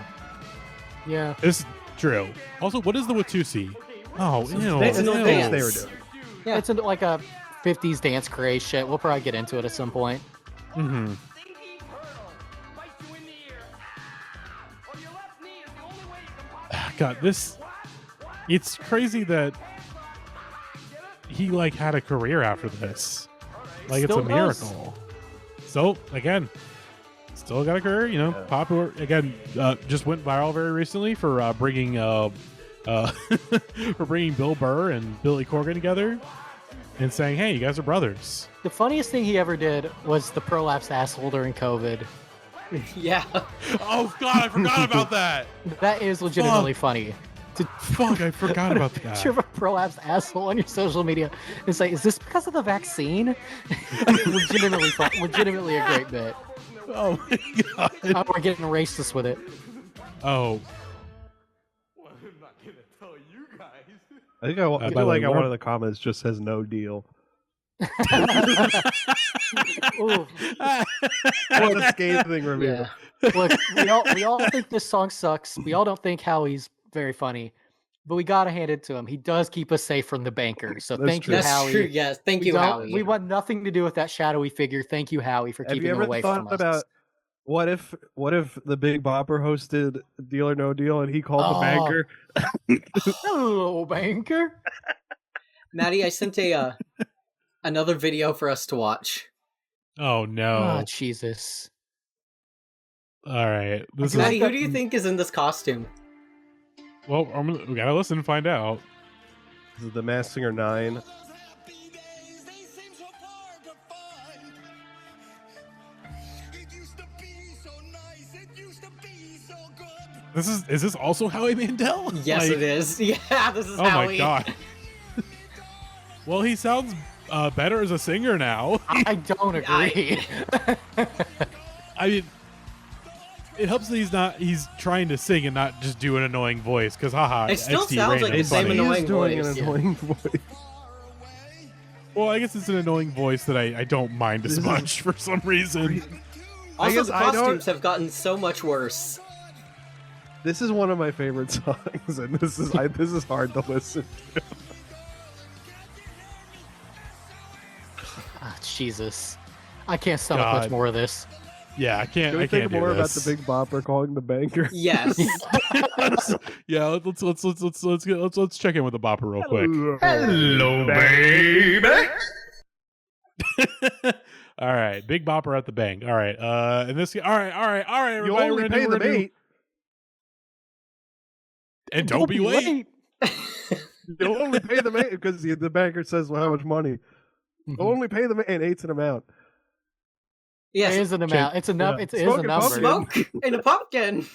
Yeah. This is true. Also, what is the Watusi? Oh, ew. It's no no dance. they were doing. Yeah. It's like a 50s dance craze shit. We'll probably get into it at some point. Mm-hmm. God, it's crazy that he like had a career after this. Like Still it's a miracle. So again, still got a career, you know, popular again, just went viral very recently for bringing for bringing Bill Burr and Billy Corgan together and saying, "Hey, you guys are brothers." The funniest thing he ever did was the prolapsed asshole during COVID. Yeah. Oh God, I forgot about that. That is legitimately funny. Fuck, I forgot about that. To have a prolapsed asshole on your social media and say, "Is this because of the vaccine?" Legitimately fun. Legitimately a great bit. Oh my God. We're getting racist with it. Oh. I think I feel like one of the comments just says no deal. Ooh. What a scathing review. Yeah. Look, we all think this song sucks. We all don't think Howie's very funny, but we gotta hand it to him. He does keep us safe from the banker. So thank you, That's Howie. true. Yes, thank you, Howie. We want nothing to do with that shadowy figure. Thank you, Howie, for keeping him away from us. About what if the Big Bopper hosted Deal or No Deal and he called the banker? Hello, banker. Matty, I sent another video for us to watch. Oh no. Oh Jesus. All right. Matty, who do you think is in this costume? Well, we gotta listen and find out. This is the Masked Singer 9. Is this also Howie Mandel? Yes, it is. Yeah, this is oh Howie. Oh my God. Well, he sounds better as a singer now. I don't agree. I mean, it helps that he's trying to sing and not just do an annoying voice, because haha. It still XT sounds like the same annoying doing voice. an annoying voice. Well, I guess it's an annoying voice that I don't mind as much for some reason. Also, the costumes have gotten so much worse. This is one of my favorite songs, and this is hard to listen to. Jesus, I can't stomach much more of this. Yeah, I can't. Can we I can't think do more this. about the Big Bopper calling the banker? Yes. Yeah, let's check in with the Bopper real quick. Hello, baby. All right, Big Bopper at the bank. All right, and this. All right. You Everybody, only pay the mate. And don't be late. You'll only pay the mate because the banker says, "Well, how much money?" You'll only pay the mate, and 8's an amount. Yes, it is an amount. It's enough. Yeah. It is a number. Smoke in a pumpkin.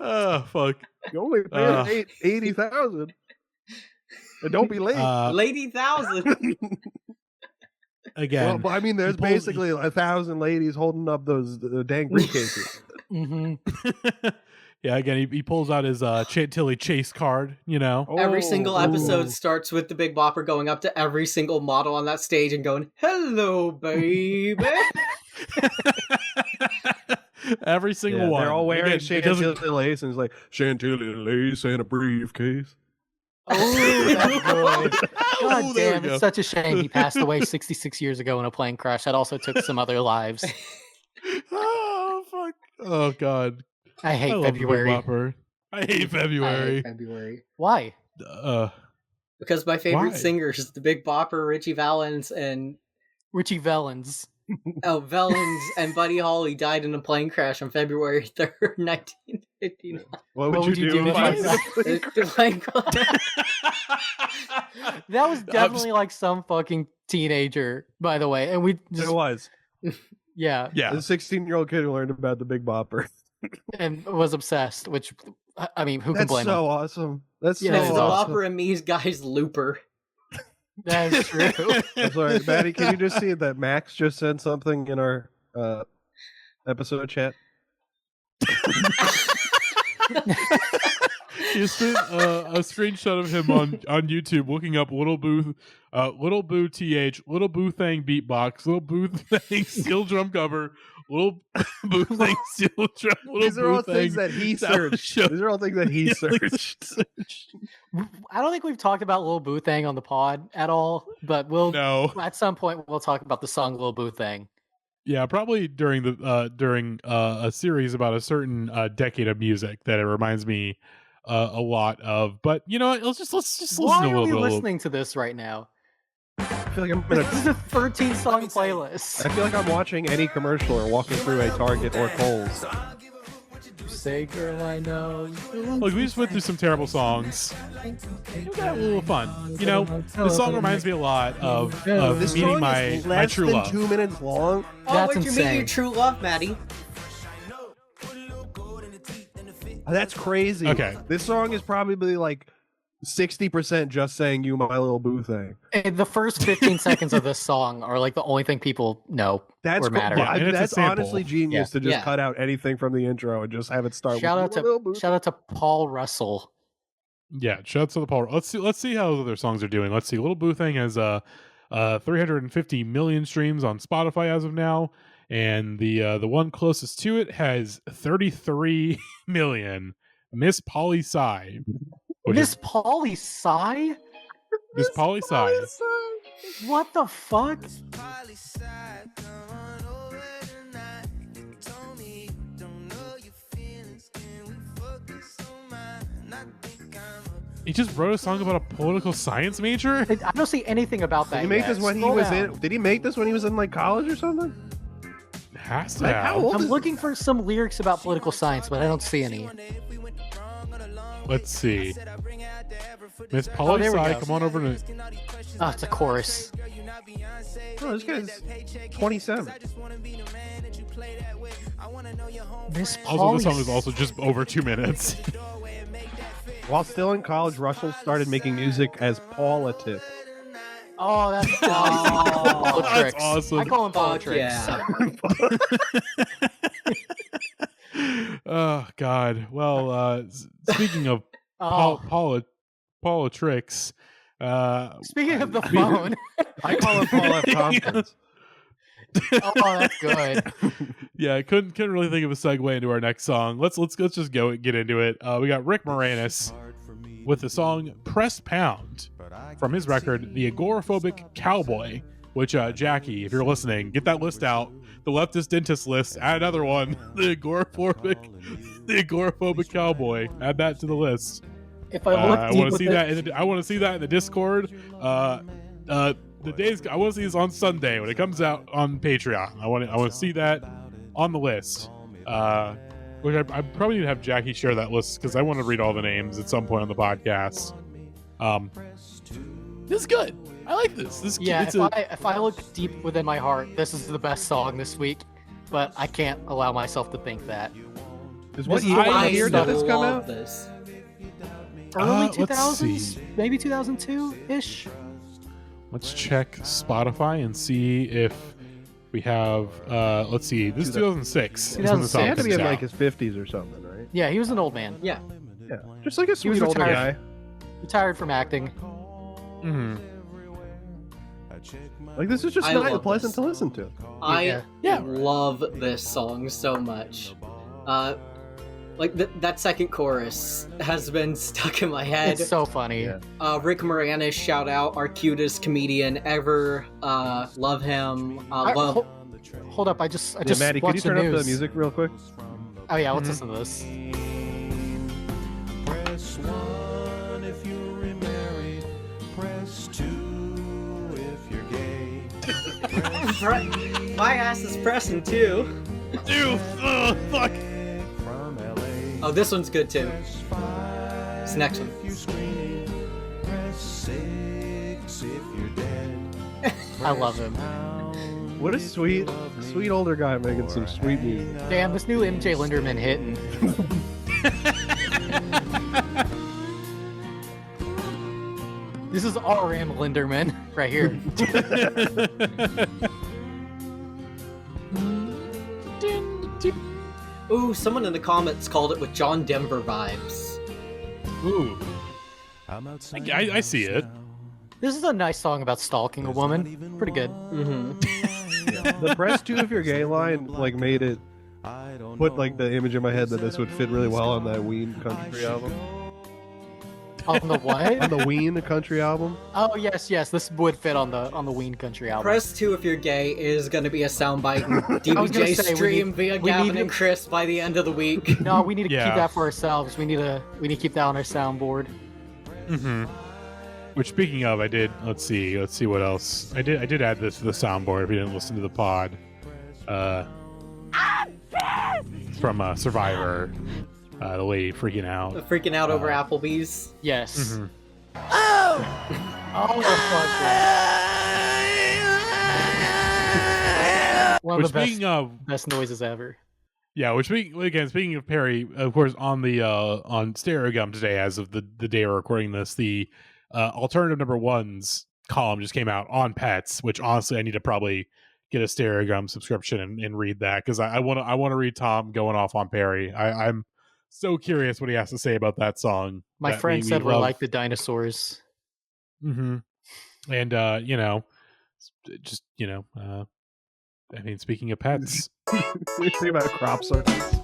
Oh fuck! You only pay 80,000, and don't be late. Lady thousand. Again, well, I mean, there's basically 1,000 ladies holding up those dang briefcases. Mm-hmm. Yeah, again, he pulls out his Chantilly Chase card, you know. Every single episode starts with the Big Bopper going up to every single model on that stage and going, "Hello, baby." Every single one. They're all wearing Chantilly lace, and it's like, Chantilly lace and a briefcase. Oh, that's good. God Oh, there damn, we go. it's such a shame he passed away 66 years ago in a plane crash. That also took some other lives. Oh, fuck. Oh, God. I hate love the Big February. Bopper. I hate February. February. Why? Because my favorite Why? singers is the Big Bopper, Richie Valens, and Richie Valens. Valens and Buddy Holly died in a plane crash on February 3rd, 1959. What would you do? The plane crash. That was definitely like some fucking teenager, by the way. And we just, It was. yeah, Yeah. The 16-year-old kid who learned about the Big Bopper. and was obsessed, which, I mean, who can That's blame him? so awesome. That's Yeah, so This is the awesome. Bopper and me's guy's Looper. That is true. I'm sorry, Matty, can you just see that Max just sent something in our episode chat? He sent a screenshot of him on YouTube looking up Little Boo TH, Little Boo Thang beatbox, Little Boo Thang steel drum cover, Little boo thing, steel drum. These are all things that he searched. These are all things that he searched. I don't think we've talked about Lil Boo Thang on the pod at all, but at some point we'll talk about the song Lil Boo Thang. Yeah, probably during a series about a certain decade of music that it reminds me a lot of. But you know what? Let's just listen Why to a little bit. Why are we listening to this right now? I feel like I'm This is a 13-song playlist. I feel like I'm watching any commercial or walking through a Target or Kohl's. Say, girl, I know. Look, we just went through some terrible songs. We got a little fun. You know, the song reminds me a lot of meeting my true love. 2 minutes long. That's where'd you meet your true love, Matty? That's crazy. Okay. This song is probably like 60% just saying "you my little boo thing." And the first 15 seconds of this song are like the only thing people know or matter. Yeah, that's honestly genius to just cut out anything from the intro and just have it start. Shout out to Paul Russell. Yeah, shout out to the Paul. Let's see how those other songs are doing. Let's see. Little Boo Thing has 350 million streams on Spotify as of now, and the one closest to it has 33 million. Miss Polly Psy. Miss Polly Psy? Miss Polly Psy. What the fuck? He just wrote a song about a political science major? I don't see anything about that. Did he make this when he was in? Did he make this when he was in like college or something? Has to have. I'm looking for some lyrics about political science, but I don't see any. Let's see. Miss Polly Psy, come on over to... Oh, it's a chorus. Oh, this guy's 27. Miss Also, the song is also just over 2 minutes. While still in college, Russell started making music as Politic. Oh, that's awesome. That's awesome. I call him Politics. Yeah. Oh, God. Well, speaking of politics... Speaking of the phone... I call him Paul F. Tompkins. Oh, that's good. Yeah, I couldn't really think of a segue into our next song. Let's just get into it. We got Rick Moranis with the song "Press Pound" from his record "The Agoraphobic Cowboy." Which Jackie, if you're listening, get that list out. The leftist dentist list. Add another one. The agoraphobic cowboy. Add that to the list. If I look, I want to see that. I want to see that in the Discord. I want to see this on Sunday when it comes out on Patreon. I want to see that on the list. Which I probably need to have Jackie share that list because I want to read all the names at some point on the podcast. This is good. I like this. If I look deep within my heart, this is the best song this week. But I can't allow myself to think that. What year did this come out? Early 2000s, maybe 2002-ish. Let's check Spotify and see if we have. Let's see. This is 2006. He had to be in like his 50s or something, right? Yeah, he was an old man. Yeah. Yeah, just like a sweet older guy. Retired from acting. Mm-hmm. Like this is just not pleasant to listen to. I love this song so much. Like that second chorus has been stuck in my head. It's so funny. Yeah. Rick Moranis, shout out, our cutest comedian ever. Love him. Hold up, I just Matty, could you turn up the music real quick? Oh yeah, let's listen to this. Press 1 if you're remarried. Press 2 if you're gay. My ass is pressing too. Dude, fuck. Oh, this one's good too. This next one. I love him. What a sweet older guy making some sweet music. Damn, this new MJ Linderman hitting. This is RM Linderman right here. Ooh, someone in the comments called it with John Denver vibes. Ooh. I see it. This is a nice song about stalking a woman. Pretty good. Mm-hmm. The press 2 if you're gay line like made it put like the image in my head that this would fit really well on that Ween country album. On the what? On the Ween country album. Oh yes, this would fit on the Ween country album. Press 2 if you're gay is going to be a soundbite in DBJ stream via Gavin and Chris by the end of the week. No, we need to keep that for ourselves. We need to keep that on our soundboard. Mm-hmm. Which, speaking of, I did. Let's see what else. I did add this to the soundboard. If you didn't listen to the pod, from Survivor, the lady freaking out. Freaking out over Applebee's. Yes. Mm-hmm. Oh, fuck. One of the best noises ever. Yeah, which speaking of Perry, of course, on the on Stereo Gum today, as of the day we're recording this, the alternative number one's column just came out on pets, which honestly I need to probably get a Stereo Gum subscription and read that, because I want to read Tom going off on Perry. I'm so curious what he has to say about that song. My friend said we like the dinosaurs. Mm-hmm. And just I mean, speaking of pets, we think about crop circles.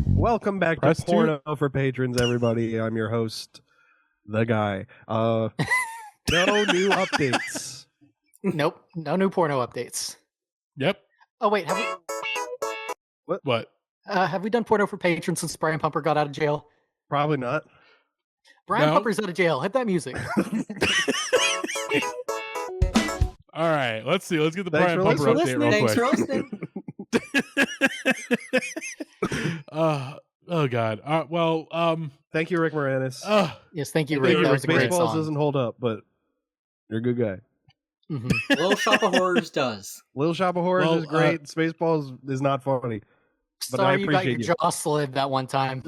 Welcome back to Porno for Patrons, everybody. I'm your host, the guy. No new updates. Nope, no new porno updates. Yep. Oh wait, have we? What? Have we done porno for patrons since Brian Pumper got out of jail? Probably not. Brian Pumper's out of jail. Hit that music. All right, let's see. Let's get the Brian Pumper update real quick. Thanks for listening. Oh God. Thank you, Rick Moranis. Yes, thank you, Rick. That was a great Baseballs song. doesn't hold up, but you're a good guy. Mm-hmm. Little Shop of Horrors does. Little Shop of Horrors is great. Spaceballs is not funny. But sorry I you got appreciate your jaw slid that one time.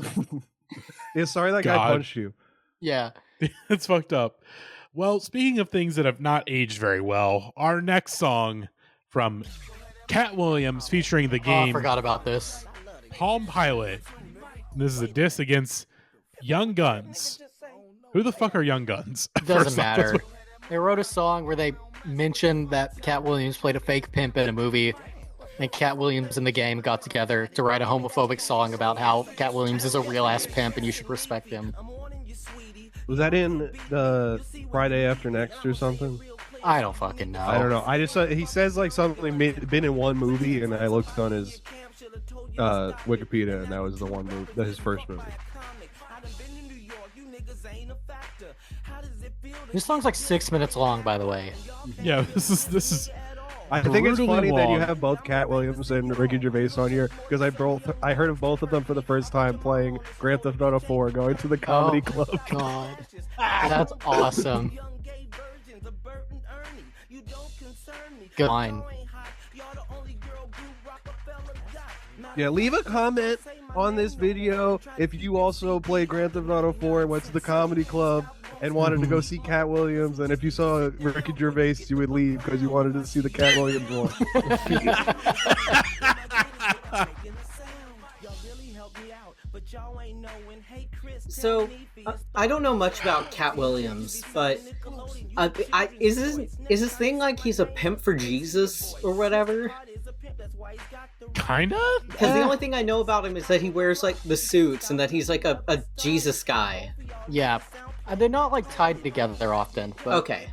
Yeah, sorry that guy punched you. Yeah. It's fucked up. Well, speaking of things that have not aged very well, our next song from Katt Williams featuring the game. I forgot about this. Palm Pilot. This is a diss against Young Guns. Who the fuck are Young Guns? Doesn't matter. They wrote a song where they mentioned that Katt Williams played a fake pimp in a movie, and Katt Williams and the game got together to write a homophobic song about how Katt Williams is a real ass pimp and you should respect him. Was that in the Friday After Next or something? I don't fucking know. I don't know. I just he says like something been in one movie, and I looked on his Wikipedia, and that was the one movie, his first movie. This song's like 6 minutes long, by the way. Yeah, this is. I think it's funny long. that you have both Katt Williams and Ricky Gervais on here, because I heard of both of them for the first time playing Grand Theft Auto 4, going to the comedy club. God, that's awesome. Good line. Yeah, leave a comment on this video if you also played Grand Theft Auto 4 and went to the comedy club and wanted to go see Katt Williams, and if you saw Ricky Gervais, you would leave because you wanted to see the Katt Williams one. So, I don't know much about Katt Williams, but is this thing like he's a pimp for Jesus or whatever? Kinda? Because the only thing I know about him is that he wears like the suits and that he's like a Jesus guy. Yeah. They're not like tied together often. But okay.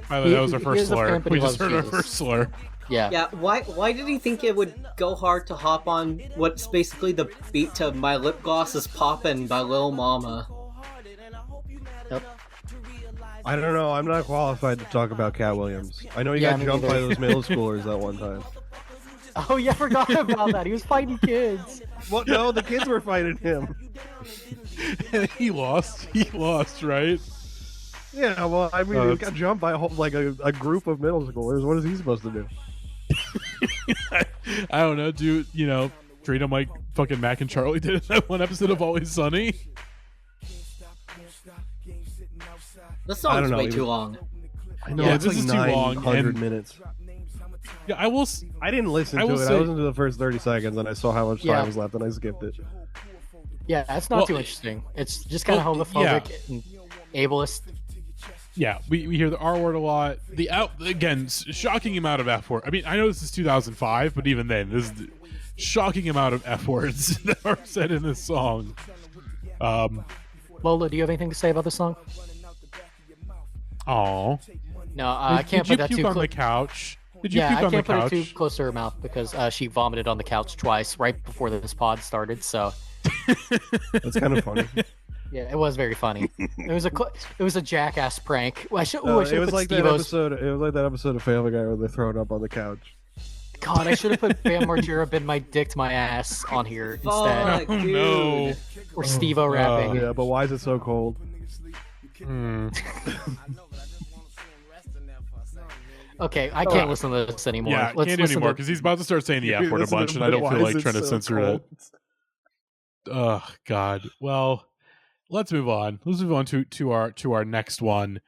By the way, that was our first slur. We just heard our first slur. Yeah. Yeah. Why did he think it would go hard to hop on what's basically the beat to "My Lip Gloss Is Poppin'" by Lil Mama? Yep. I don't know. I'm not qualified to talk about Katt Williams. I know he got jumped by those middle schoolers that one time. Oh yeah, I forgot about that. He was fighting kids. Well, no, the kids were fighting him. He lost, right? Yeah, well, I mean, he got jumped by a group of middle schoolers. What is he supposed to do? I don't know. Treat him like fucking Mac and Charlie did in that one episode of Always Sunny. This song's way too long. I know, it's like 900 minutes. Yeah, I didn't listen to it. I listened to the first 30 seconds, and I saw how much time was left, and I skipped it. Yeah, it's not too interesting. It's just kind of homophobic and ableist. Yeah, we hear the R word a lot. Again, shocking amount of F word. I mean, I know this is 2005, but even then, this is the shocking amount of F words that are said in this song. Lola, do you have anything to say about this song? Oh. No, I can't put that too close. On the couch? Did you yeah, puke I on the can't put couch? it too close to her mouth because she vomited on the couch twice right before this pod started. So that's kind of funny. Yeah, it was very funny. It was a jackass prank. I should it was like that Steve-O's... episode. It was like that episode of Family Guy where they're thrown up on the couch. God, I should have put Bam Margera been my dick to my ass on here instead. Oh, no. Or Steve-O rapping. Yeah, but why is it so cold? Okay, I can't listen to this anymore. Yeah, I can't do anymore because he's about to start saying the F word a bunch, and I don't feel like trying to censor it. Oh God. Well, let's move on. Let's move on to our next one.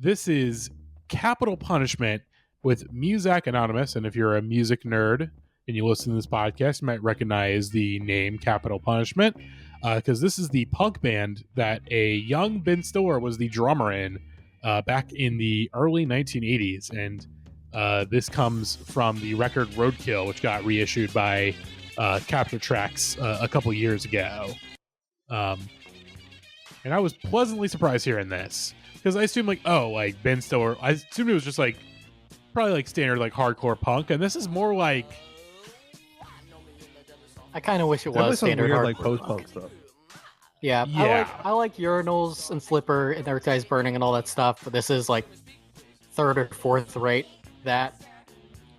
This is Capital Punishment with Muzak Anonymous, and if you're a music nerd and you listen to this podcast, you might recognize the name Capital Punishment because this is the punk band that a young Ben Stiller was the drummer in back in the early 1980s, and this comes from the record Roadkill, which got reissued by Capture Tracks a couple years ago. And I was pleasantly surprised hearing this because I assumed like Ben Stiller, I assumed it was just like probably like standard like hardcore punk, and this is more like I kind of wish it was standard weird, hardcore like post-punk stuff. Yeah. I like Urinals and Slipper and Their Ties Burning and all that stuff, but this is like third or fourth rate that.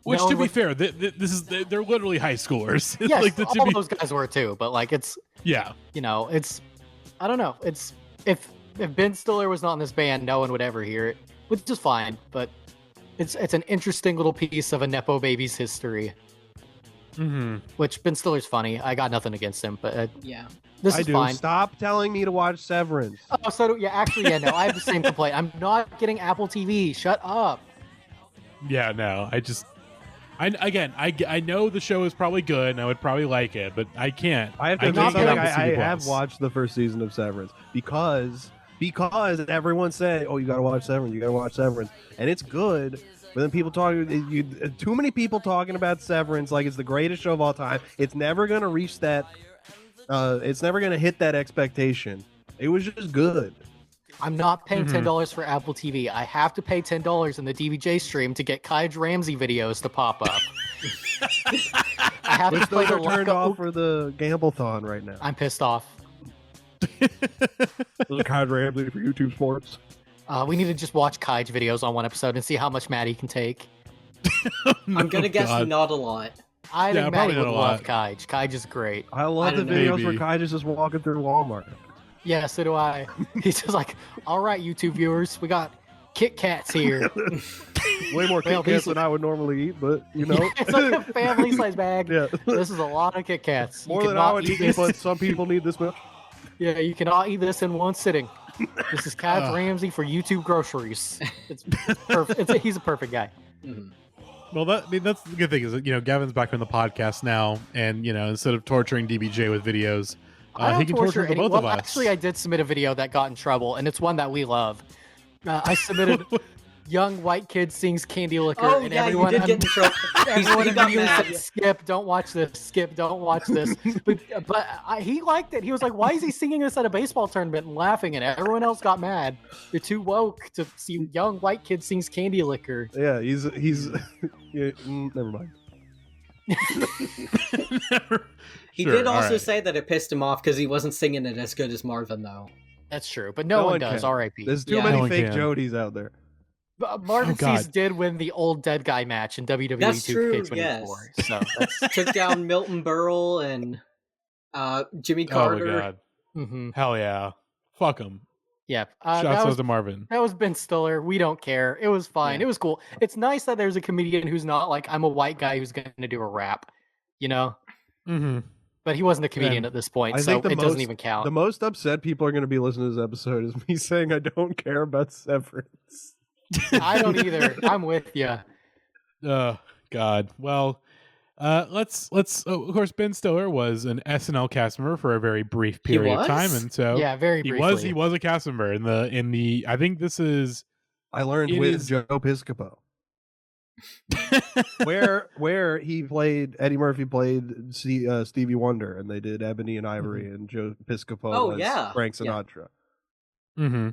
Which, to be fair, they're literally high schoolers. Yes, like, all those guys were too, but like it's it's I don't know. It's if Ben Stiller was not in this band, no one would ever hear it, which is fine. But it's an interesting little piece of a nepo baby's history. Mm-hmm. Which Ben Stiller's funny. I got nothing against him, but this is fine. Stop telling me to watch Severance. Oh, so no, I have the same complaint. I'm not getting Apple TV. Shut up. Yeah, no, I know the show is probably good and I would probably like it, but I can't. I have to admit, I have watched the first season of Severance because everyone said, "Oh, you got to watch Severance. You got to watch Severance," and it's good. But then people too many people talking about Severance like it's the greatest show of all time. It's never gonna reach that. It's never gonna hit that expectation. It was just good. I'm not paying $10 for Apple TV. I have to pay $10 in the DVJ stream to get Kaj Ramsey videos to pop up. I have to play those are turned off for the Gamblethon right now. I'm pissed off. Those are Kaj Ramsey for YouTube Sports. We need to just watch Kaj videos on one episode and see how much Matty can take. I'm gonna guess not a lot. I think Matty would love Kaj. Kaj is great. I love the videos where Kaj is just walking through Walmart. Yeah, so do I. He's just like, all right, YouTube viewers, we got Kit Kats here. Way more Kit Kats than I would normally eat, but you know. It's like a family size bag. Yeah. This is a lot of Kit Kats. More than I would eat, but some people need this much. Yeah, you cannot eat this in one sitting. This is Kaj Ramsey for YouTube groceries. It's perfect. He's a perfect guy. Mm-hmm. Well, that's the good thing is that, Gavin's back on the podcast now, and, instead of torturing DBJ with videos, he can torture both of us. Actually, I did submit a video that got in trouble, and it's one that we love. I submitted young white kid sings Candy Liquor, and everyone you did get in trouble. Everyone said, "Skip, don't watch this. Skip, don't watch this." But he liked it. He was like, "Why is he singing this at a baseball tournament and laughing?" And everyone else got mad. They're too woke to see young white kid sings Candy Liquor. Yeah, he's yeah, never mind. He did also say that it pissed him off because he wasn't singing it as good as Marvin, though. That's true, but no one does. R.I.P. There's too many fake Jodies out there. Marvin Cease did win the old dead guy match in WWE 2K24. Yes. So took down Milton Berle and Jimmy Carter. Oh my god! Mm-hmm. Hell yeah! Fuck him. Yeah. Shouts out to Marvin. That was Ben Stiller. We don't care. It was fine. Yeah. It was cool. It's nice that there's a comedian who's not like, I'm a white guy who's going to do a rap, Mm-hmm. But he wasn't a comedian at this point, so it doesn't even count. The most upset people are going to be listening to this episode is me saying I don't care about Severance. I don't either. I'm with you. God. Well, Let's of course, Ben Stiller was an SNL cast member for a very brief period of time, and so very briefly. he was a cast member in the I think this is I learned with Joe Piscopo. where he played Eddie Murphy played Stevie Wonder, and they did Ebony and Ivory, and Joe Piscopo was Frank Sinatra. Mm-hmm.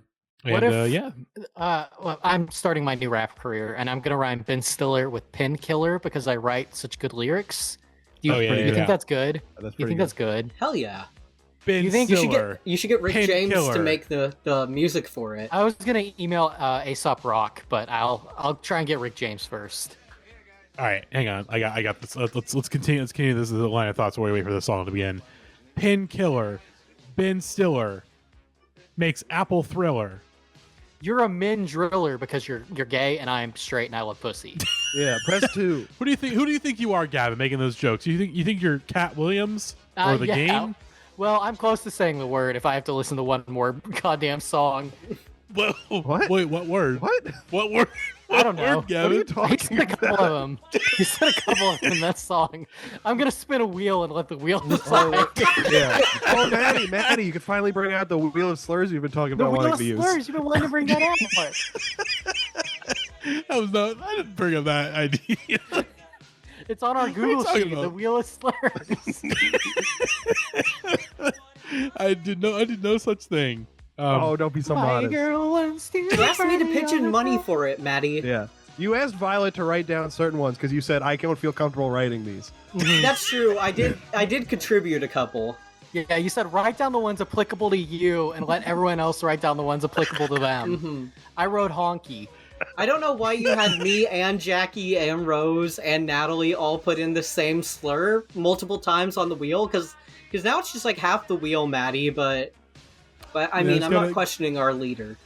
What if well, I'm starting my new rap career, and I'm gonna rhyme Ben Stiller with Painkiller because I write such good lyrics. Do you think that's good? That's good? Hell yeah. Ben you think Stiller, you should get Rick James Killer. to make the music for it? I was gonna email Aesop Rock, but I'll try and get Rick James first. All right, hang on. I got this. Let's continue. This is the line of thoughts while we wait for the song to begin. Painkiller, Ben Stiller makes Apple Thriller. You're a men driller because you're gay and I'm straight and I love pussy. Yeah, press 2. Who do you think you are, Gavin, making those jokes? You think you're Katt Williams or the game? Well, I'm close to saying the word if I have to listen to one more goddamn song. Well, what? Wait, what word? What word? I don't know. Word, Gavin? What are you talking He said a couple of them. He said a couple of them in that song. I'm gonna spin a wheel and let the wheel decide. Yeah. Oh, Matty, you can finally bring out the wheel of slurs you've been talking about wanting to use. The wheel of slurs, you've been wanting to bring that out. I didn't bring up that idea. It's on our Google sheet. The wheel of slurs. I did no such thing. Don't be so modest. You asked me to pitch in money for it, Matty. Yeah. You asked Violet to write down certain ones because you said I don't feel comfortable writing these. That's true. I did contribute a couple. Yeah, you said write down the ones applicable to you and let everyone else write down the ones applicable to them. Mm-hmm. I wrote honky. I don't know why you had me and Jackie and Rose and Natalie all put in the same slur multiple times on the wheel, because now it's just like half the wheel, Matty, but I mean, I'm not questioning our leader.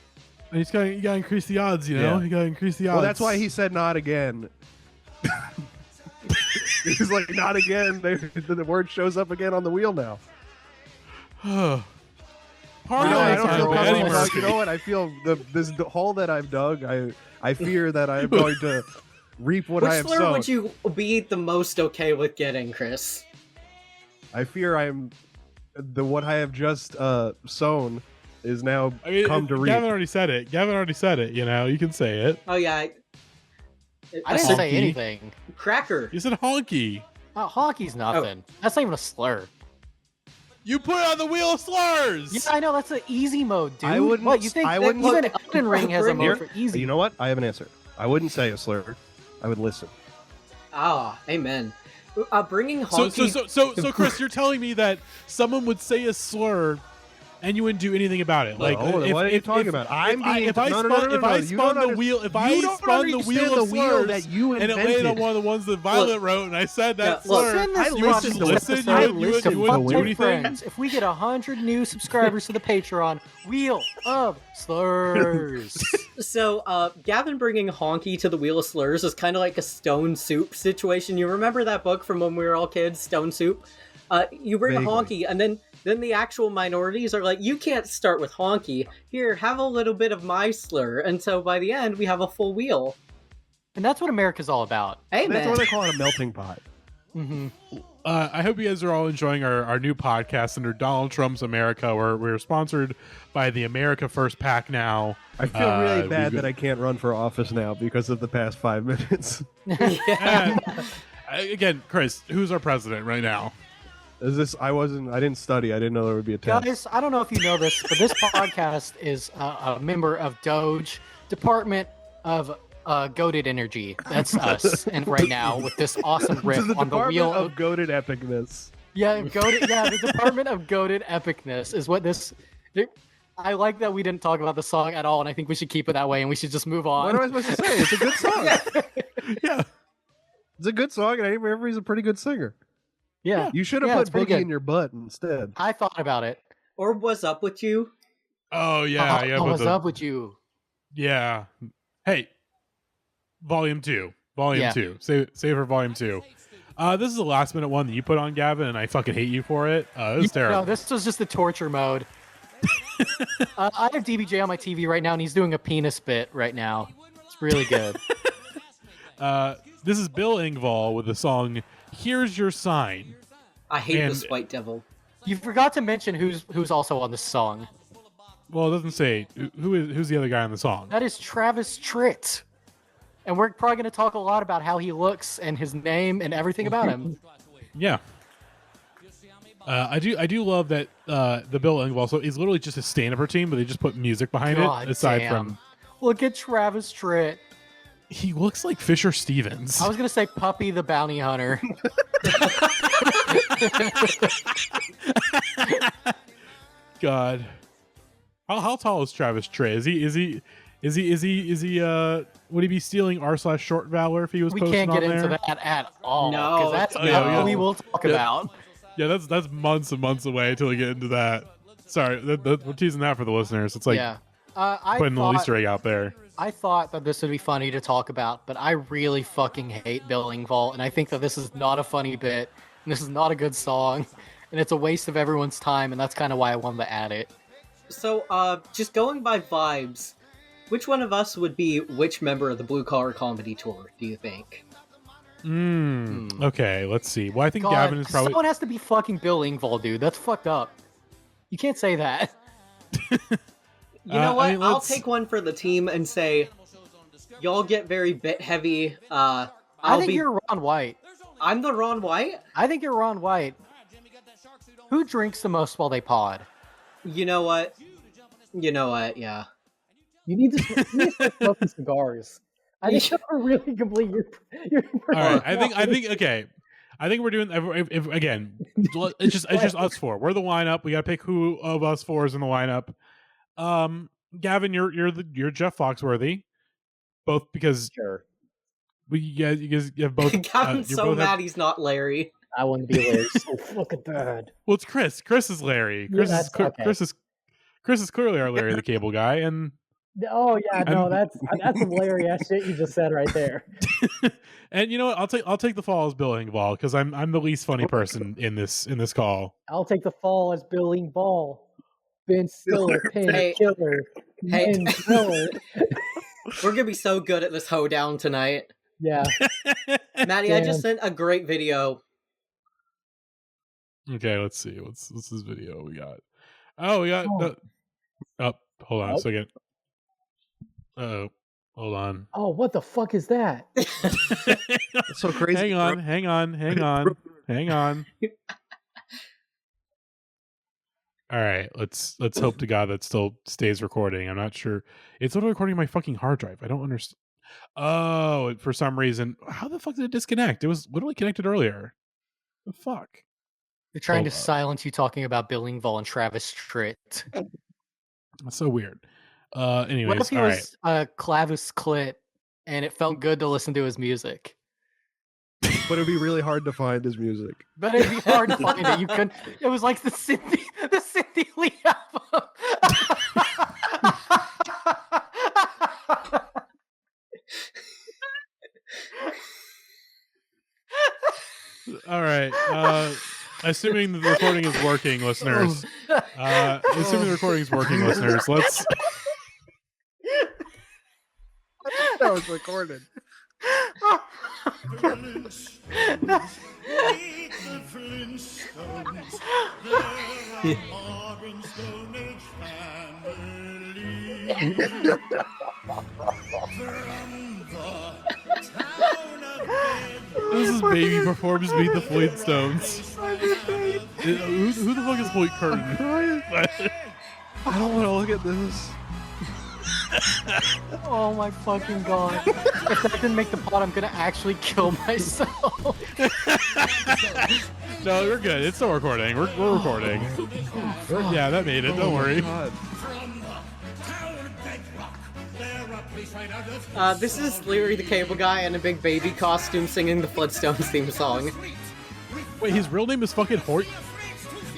You gotta increase the odds, you know? Yeah. You gotta increase the odds. Well, that's why he said not again. He's like, not again. The word shows up again on the wheel now. I don't feel comfortable. You know what? I feel the hole that I've dug, I fear that I'm going to reap what I have sown. Which slur would you be the most okay with getting, Chris? I fear what I have just sown is now come to reap. Gavin already said it. You know, you can say it. Oh yeah. I didn't say anything. Cracker. You said honky. Honky's nothing. That's not even a slur. You put it on the wheel of slurs. Yeah, I know that's an easy mode, dude. I wouldn't. What you think? I wouldn't. Even Elden Ring has a mode for easy. You know what? I have an answer. I wouldn't say a slur. I would listen. Ah, amen. Bringing honky. So Chris, you're telling me that someone would say a slur and you wouldn't do anything about it? Like, what are you talking about? If I spun the wheel of slurs that you and it landed on one of the ones that Violet wrote, and I said that slur, I listen. You wouldn't do anything. If we get 100 new subscribers to the Patreon, Wheel of Slurs. So, Gavin bringing honky to the Wheel of Slurs is kind of like a Stone Soup situation. You remember that book from when we were all kids, Stone Soup? You bring honky, and then the actual minorities are like, you can't start with honky. Here, have a little bit of my slur. And so by the end, we have a full wheel. And that's what America's all about. Amen. That's why they call it a melting pot. Mm-hmm. I hope you guys are all enjoying our new podcast under Donald Trump's America. We're sponsored by the America First PAC now. I feel really bad that I can't run for office now because of the past 5 minutes. Again, Chris, who's our president right now? I didn't study. I didn't know there would be a test. Guys, I don't know if you know this, but this podcast is a member of Doge, Department of Goated Energy. That's us. And right now, with this awesome riff on the wheel of Goated Epicness. Yeah, the Department of Goated Epicness is what this... I like that we didn't talk about the song at all, and I think we should keep it that way, and we should just move on. What am I supposed to say? It's a good song. Yeah. It's a good song, and Avery's a pretty good singer. Yeah. You should have put Boogie in your butt instead. I thought about it. Or What's Up With You? Oh, yeah. What's Up With You? Yeah. Hey, Volume 2. Volume 2. Save for Volume 2. This is the last minute one that you put on, Gavin, and I fucking hate you for it. It was terrible. No, this was just the torture mode. I have DBJ on my TV right now, and he's doing a penis bit right now. It's really good. This is Bill Engvall with the song "Here's Your Sign." I hate this white devil. You forgot to mention who's also on this song. Well, it doesn't say who's the other guy on the song. That is Travis Tritt. And we're probably going to talk a lot about how he looks and his name and everything about him. Yeah. I do love that the Bill Engvall, so he's literally just a stand-up routine, but they just put music behind it aside from... Look at Travis Tritt. He looks like Fisher Stevens. I was going to say Puppy the Bounty Hunter. God. How tall is Travis Tritt? Is he would he be stealing r/short valor if he was posting on there? We can't get into that at all. No, that's what we will talk about. Yeah, that's months and months away until we get into that. Sorry, we're teasing that for the listeners. It's like putting the Easter egg out there. I thought that this would be funny to talk about, but I really fucking hate Bill Engvall, and I think that this is not a funny bit, and this is not a good song, and it's a waste of everyone's time, and that's kind of why I wanted to add it. So, just going by vibes, which one of us would be which member of the Blue Collar Comedy Tour, do you think? Okay, let's see. Well, I think Gavin is probably... Someone has to be fucking Bill Engvall, dude. That's fucked up. You can't say that. You know what? I'll take one for the team and say, y'all get very bit heavy. I think you're Ron White. I'm the Ron White? I think you're Ron White. Who drinks the most while they pod? You know what? Yeah. You need to start smoking cigars. I think that would really complete your All right, I think okay. I think we're doing if again. It's just us four. We're the lineup. We got to pick who of us four is in the lineup. Gavin, you're Jeff Foxworthy, both because you guys have both. Gavin's so mad he's not Larry. I want to be Larry so fucking bad. Well, it's Chris. Chris is Larry. Chris is clearly our Larry the Cable Guy, and oh yeah, no, that's some Larry ass shit you just said right there. And you know what? I'll take the fall as Bill Engvall because I'm the least funny person in this call. I'll take the fall as Bill Engvall. Ben Stiller, Killer. Hey. We're gonna be so good at this hoedown tonight. Yeah. Matty, I just sent a great video. Okay, let's see. What's this video we got? Oh, we got. Hold on a second. Oh, hold on. Oh, what the fuck is that? That's so crazy. Hang on. All right, let's hope to God that still stays recording. I'm not sure. It's not recording my fucking hard drive. I don't understand. Oh, for some reason, how the fuck did it disconnect? It was literally connected earlier. The fuck? They're trying to silence you talking about Bill Engvall and Travis Tritt. That's so weird. Anyways, what if he was Clavis Clit and it felt good to listen to his music? But it'd be really hard to find his music. But it'd be hard to find it. You couldn't. It was like the Cindy Lee album. All right. Assuming the recording is working, listeners. Assuming the recording is working, listeners. Let's. That was recorded. This is Baby performs Meet the Flintstones. Who the fuck is Hoyt Curtin? I don't want to look at this. Oh my fucking god. If that didn't make the pod, I'm gonna actually kill myself. No, we're good. It's still recording. We're recording. Yeah, that made it. Don't worry. This is Larry the Cable Guy in a big baby costume singing the Flintstones theme song. Wait, his real name is fucking Hoyt?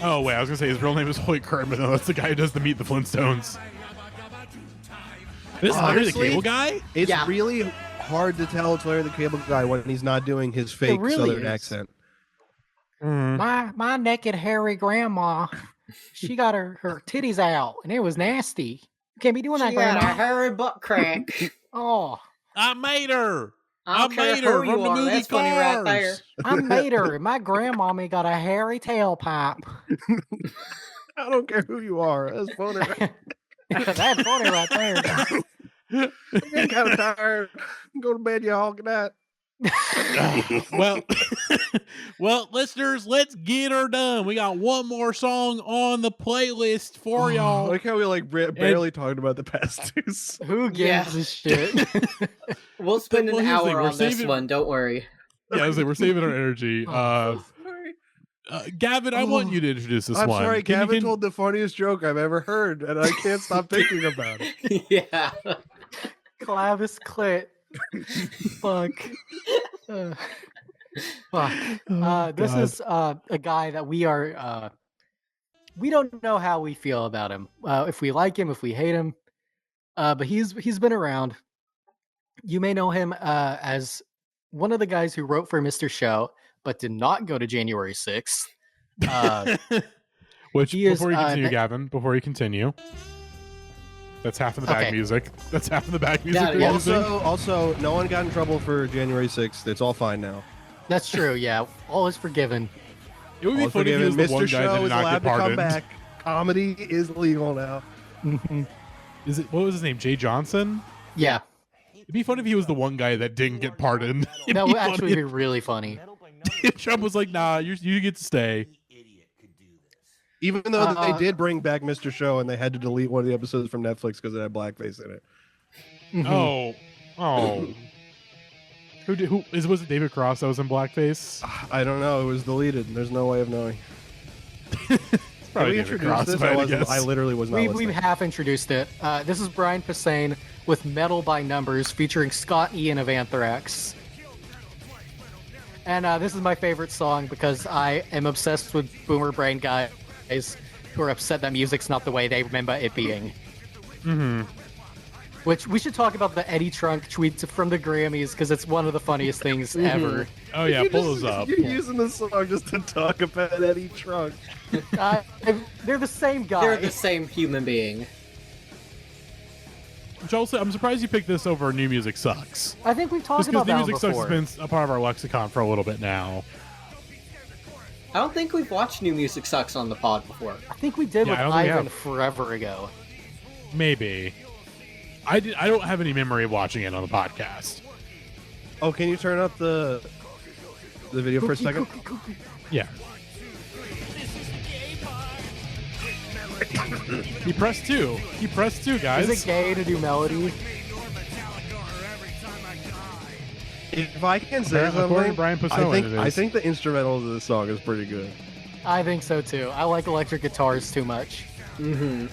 Oh, wait, I was gonna say his real name is Hoyt Curtin, but no, that's the guy who does the Meet the Flintstones. This is Larry the Cable Guy? It's really hard to tell it's Larry the Cable Guy when he's not doing his fake Southern accent. My naked hairy grandma, she got her titties out, and it was nasty. You can't be doing that, She grandma. had a hairy butt crack. Oh. I made her. I don't care who you are. That's funny right there. I'm Mater. My grandmommy got a hairy tailpipe. I don't care who you are. That's funny. That's funny right there. I'm kind of tired. Go to bed, y'all. Good night. well, listeners, let's get her done. We got one more song on the playlist for y'all. I like how we barely talked about the past two. Who gives a shit? We'll spend an hour on this one. Don't worry. Yeah, we're saving our energy. Gavin, I want you to introduce this one. I'm sorry, Gavin told the funniest joke I've ever heard, and I can't stop thinking about it. Yeah. Clavis clit. Fuck. Fuck. This is a guy that we are. We don't know how we feel about him. If we like him, if we hate him. But he's been around. You may know him as one of the guys who wrote for Mr. Show, but did not go to January 6th. Which, before you continue, Gavin, before you continue, that's half of the bag music. That's half of the bag music. Also, no one got in trouble for January 6th. It's all fine now. That's true, yeah. All is forgiven. It would be funny if he was the one guy that did not get pardoned. Back. Comedy is legal now. What was his name? Jay Johnson? Yeah. It'd be funny if he was the one guy that didn't get pardoned. That would actually be really funny. Trump was like, nah, you get to stay. Even though they did bring back Mr. Show and they had to delete one of the episodes from Netflix because it had blackface in it. Mm-hmm. Oh. Was it David Cross that was in blackface? I don't know. It was deleted. There's no way of knowing. Probably David Cross, this? I literally was not listening. We half introduced it. This is Brian Posehn with Metal by Numbers featuring Scott Ian of Anthrax. And this is my favorite song because I am obsessed with boomer brain guys who are upset that music's not the way they remember it being. Mm-hmm. Which we should talk about the Eddie Trunk tweets from the Grammys because it's one of the funniest things ever. Oh yeah, pull those up. You're using this song just to talk about Eddie Trunk. They're the same guy. They're the same human being. Joel, I'm surprised you picked this over New Music Sucks. I think we've talked about that before. New Music Sucks has been a part of our lexicon for a little bit now. I don't think we've watched New Music Sucks on the pod before. I think we did with Ivan forever ago. Maybe. I don't have any memory of watching it on the podcast. Oh, can you turn up the video for a second? Yeah. He pressed 2. He pressed 2, guys. Is it gay to do melody? If I can say something, Brian Posehn, I think the instrumentals of this song is pretty good. I think so too. I like electric guitars too much. Mm-hmm.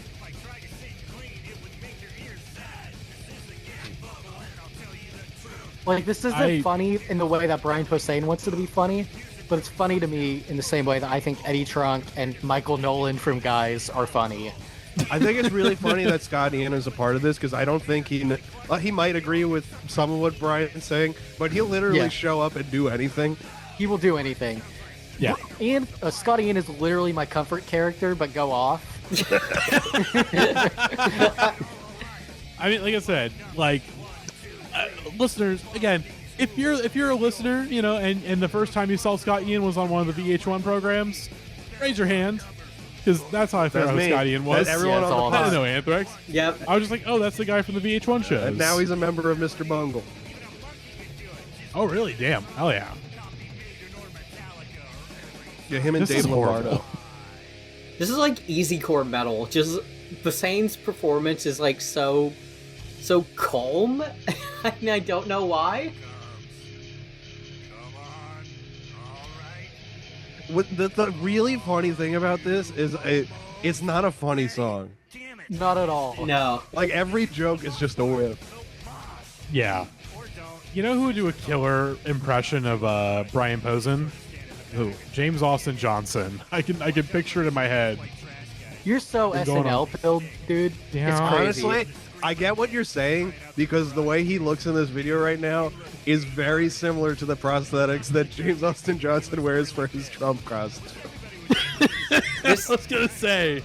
Like, this isn't funny in the way that Brian Posehn wants it to be funny, but it's funny to me in the same way that I think Eddie Trunk and Michael Nolan from Guys are funny. I think it's really funny that Scott Ian is a part of this because I don't think he might agree with some of what Brian's saying, but he'll literally show up and do anything. He will do anything. Yeah. And Scott Ian is literally my comfort character, but go off. I mean, like I said, listeners, again, if you're a listener, you know, and the first time you saw Scott Ian was on one of the VH1 programs, raise your hand, because that's how I found out who Scott Ian was. Everyone on the I didn't know Anthrax. Yep. I was just like, oh, that's the guy from the VH1 shows. And now he's a member of Mr. Bungle. Oh, really? Damn. Hell yeah. Yeah, him and Dave Lombardo. This is like easy core metal. Just Posehn's performance is like so calm. And I don't know why. The really funny thing about this is it's not a funny song. Not at all. No. Like, every joke is just a whip. Yeah. You know who would do a killer impression of Brian Posehn? Who? James Austin Johnson. I can picture it in my head. You're so SNL pilled, dude. Yeah. It's crazy. Honestly, I get what you're saying because the way he looks in this video right now is very similar to the prosthetics that James Austin Johnson wears for his Trump costume. I was gonna say,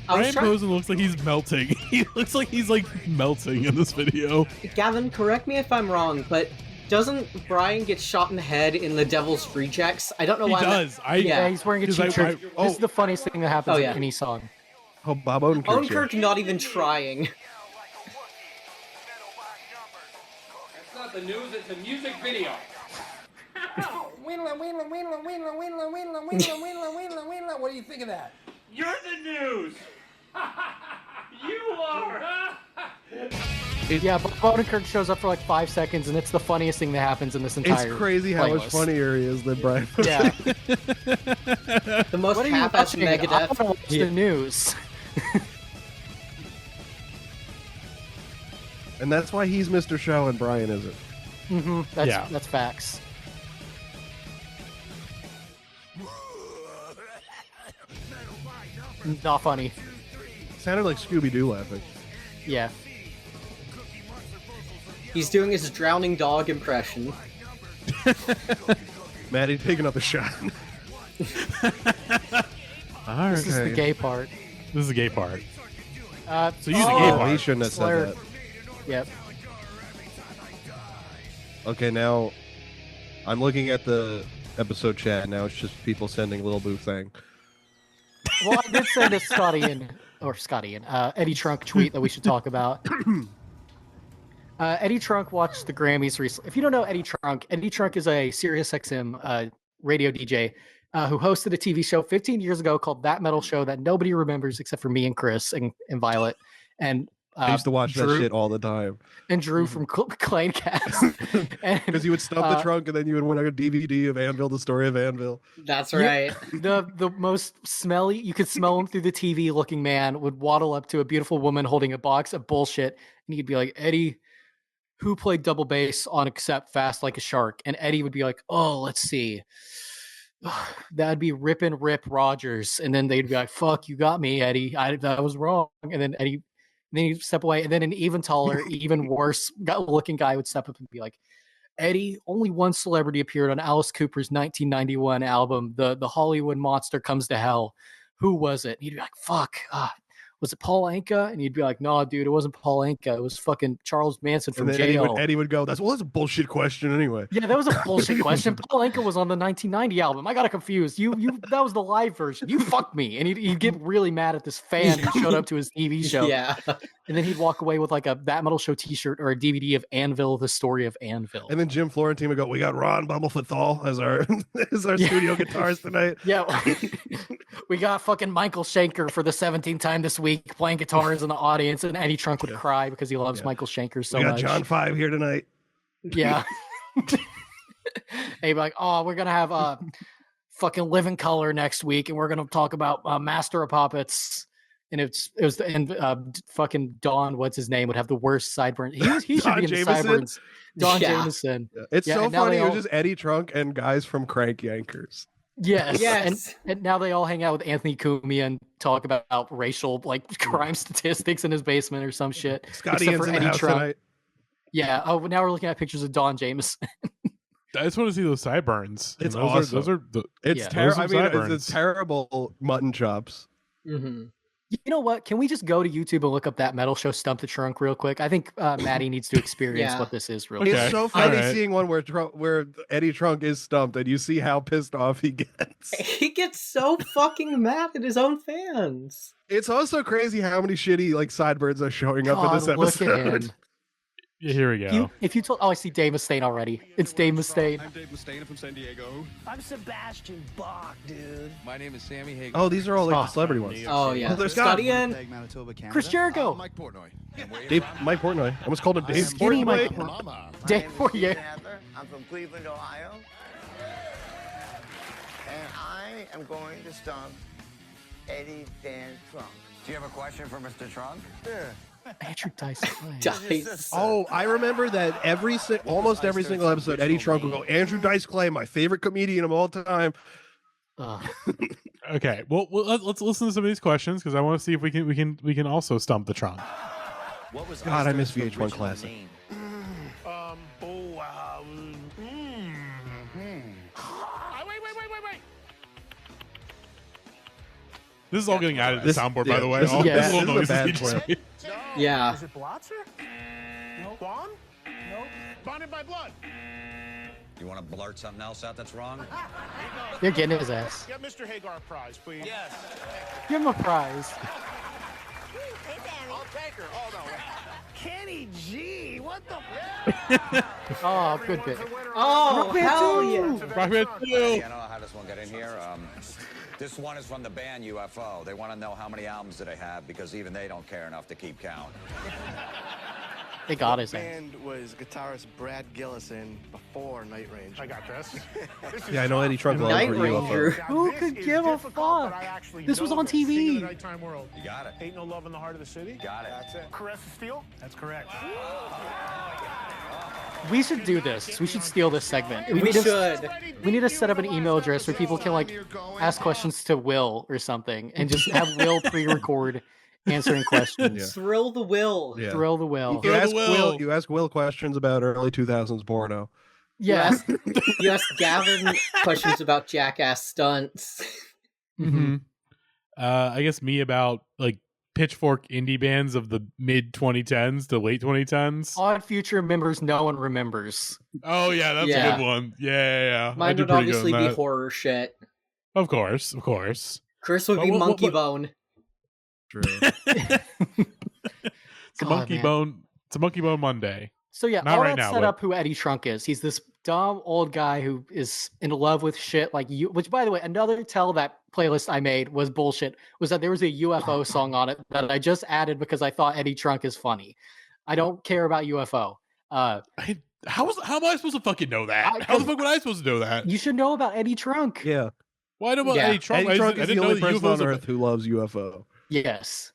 Brian Posehn looks like he's melting. He looks like he's melting in this video. Gavin, correct me if I'm wrong, but Doesn't Brian get shot in the head in the Devil's Rejects? I don't know why. He does. Yeah, he's wearing a cheap shirt. This is the funniest thing that happens in any song. Oh, Bob Odenkirk. Odenkirk not even trying. It's not the news, it's a music video. What do you think of that? You're the news! You are! Yeah, but Odenkirk shows up for like 5 seconds, and it's the funniest thing that happens in this entire It's crazy how much funnier he is than Brian. Yeah. The most What are you half-assed watching? I Megadeth. want to watch the news. And that's why he's Mr. Show and Brian isn't. Mm-hmm. That's facts. Not funny. Sounded like Scooby-Doo laughing. Yeah. He's doing his drowning dog impression. Matty taking up a shot. This is the gay part. This is the gay part. So use the gay part. He shouldn't have said that. Yep. Okay, now I'm looking at the episode chat. Now it's just people sending Lil Boo thing. Well, I did send a Eddie Trunk tweet that we should talk about. Eddie Trunk watched the Grammys recently. If you don't know Eddie Trunk is a SiriusXM radio DJ who hosted a TV show 15 years ago called That Metal Show that nobody remembers except for me and Chris and Violet. And I used to watch that shit all the time. And Drew from Clanecast. Because you would stump the trunk and then you would win a DVD of Anvil, the story of Anvil. That's right. The most smelly, you could smell him through the TV looking man would waddle up to a beautiful woman holding a box of bullshit. And he'd be like, Eddie, who played double bass on Accept Fast Like a Shark? And Eddie would be like, oh, let's see. That'd be Rip Rogers. And then they'd be like, fuck, you got me, Eddie. That was wrong. And then then he'd step away, and then an even taller, even worse looking guy would step up and be like, Eddie, only one celebrity appeared on Alice Cooper's 1991 album, The Hollywood Monster Comes to Hell. Who was it? And he'd be like, fuck, was it Paul Anka? And you'd be like, no, dude, it wasn't Paul Anka. It was fucking Charles Manson from jail. Eddie would go, that's a bullshit question anyway. Yeah, that was a bullshit question. Paul Anka was on the 1990 album. I got it confused. That was the live version. You fucked me. And he'd get really mad at this fan who showed up to his TV show. Yeah. And then he'd walk away with like a That Metal Show t-shirt or a DVD of Anvil, the story of Anvil. And then Jim Florentine would go, we got Ron Bumblefoot Thal as our studio guitarist tonight. Yeah. We got fucking Michael Schenker for the 17th time this week playing guitars in the audience, and Eddie Trunk would cry because he loves Michael Schenker so much. We got John 5 here tonight. Yeah. And he'd be like, oh, we're going to have fucking Living Color next week, and we're going to talk about Master of Puppets. And fucking Don, what's his name, would have the worst sideburns. He should be in the sideburns. Don Jameson. Yeah. It's so funny. It was just Eddie Trunk and guys from Crank Yankers. Yes. And now they all hang out with Anthony Cumia and talk about racial crime statistics in his basement or some shit. Scotty Ian's in the house tonight. Yeah. Oh, now we're looking at pictures of Don Jameson. I just want to see those sideburns. It's awesome. Those are it's terrible. I mean, it's terrible mutton chops. Mm-hmm. You know what? Can we just go to YouTube and look up That Metal Show Stump the Trunk real quick? I think Matty needs to experience what this is real quick. It's so funny seeing one where Eddie Trunk is stumped and you see how pissed off he gets. He gets so fucking mad at his own fans. It's also crazy how many shitty sideburns are showing up in this episode. Yeah, here we go. If you told, I see Dave Mustaine already. It's Dave Mustaine. I'm Dave Mustaine from San Diego. I'm Sebastian Bach, dude. My name is Sammy Hagar. Oh, these are all the celebrity ones. Oh yeah, there's Scotty and Chris Jericho. Mike Portnoy. Mike Portnoy. I almost called him Dave Skinny Portnoy. Dave Portnoy. I'm from Cleveland, Ohio. And I am going to stump Eddie Van Trunk. Do you have a question for Mr. Trunk? Yeah. Andrew Dice Clay. Oh, I remember that almost every single episode, Eddie Trunk will go, Andrew Dice Clay, my favorite comedian of all time. Okay, well, let's listen to some of these questions because I want to see if we can also stump the Trunk. God, I miss VH1 Classic. Wait. This is all getting added to the soundboard, by the way. This is little noises a bad he just clip. made. Yeah. Is it Blotzer? No. Quan? No. Bonded by blood? You want to blurt something else out that's wrong? They're getting his ass. Get Mr. Hagar a prize, please. Yes. Give him a prize. I'll take her. Oh, no. Kenny G, what the? Oh, good bit. Oh, hell yeah. Rockman 2. I don't know how this one got in here. This one is from the band UFO. They want to know how many albums do they have because even they don't care enough to keep count. They got his The ass. band was guitarist Brad Gillison before Night Ranger. I got this. Yeah, I know Eddie Trunk loves Night for Ranger. UFO. Who could give a fuck? This was on TV. King of the Nighttime World. You got it. Ain't No Love in the Heart of the City. Got it. That's it. Caress of Steel. That's correct. We should do this. We should steal this segment. We should. We need to set up an email address where people can like ask questions to Will or something, and just have Will pre-record answering questions. Yeah. Thrill the Will. Yeah. Thrill the Will. You ask Will questions about early 2000s porno. Yeah. You ask Gavin questions about jackass stunts. Mm-hmm. I guess me about like pitchfork indie bands of the mid 2010s to late 2010s. Odd Future members no one remembers. Oh yeah, that's a good one. Yeah. Mine would obviously be horror shit. Of course. Chris would be Monkey Bone. True. It's a Monkey Bone. It's a Monkey Bone Monday. So yeah, Not all right that now, set but- up who Eddie Trunk is. He's this dumb old guy who is in love with shit like you. Which, by the way, another tell that playlist I made was bullshit. Was that there was a UFO song on it that I just added because I thought Eddie Trunk is funny. I don't care about UFO. How am I supposed to fucking know that? How the fuck would I supposed to know that? You should know about Eddie Trunk. Yeah. Why do Eddie Trunk? Eddie Trunk I is the didn't know only that person UFOs on are- Earth who loves UFO. Yes.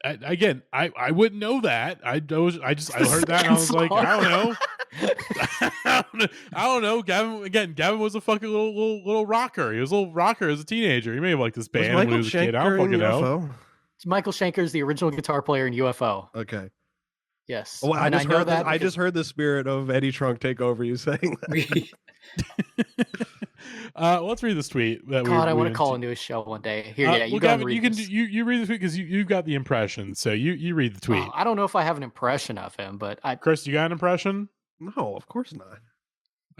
I wouldn't know that. I heard that and I was like, I don't know. I don't know. Gavin was a fucking little rocker. He was a little rocker as a teenager. He may have liked this band when he was a kid. I don't fucking know. Michael Schenker is the original guitar player in UFO. Okay. Yes. Well, And I just heard the spirit of Eddie Trunk take over you saying that. Let's read this tweet. I want to call into a show one day. Here, you Gavin, read you can this. you read the tweet because you've got the impression. So you read the tweet. I don't know if I have an impression of him, but Chris, you got an impression? No, of course not.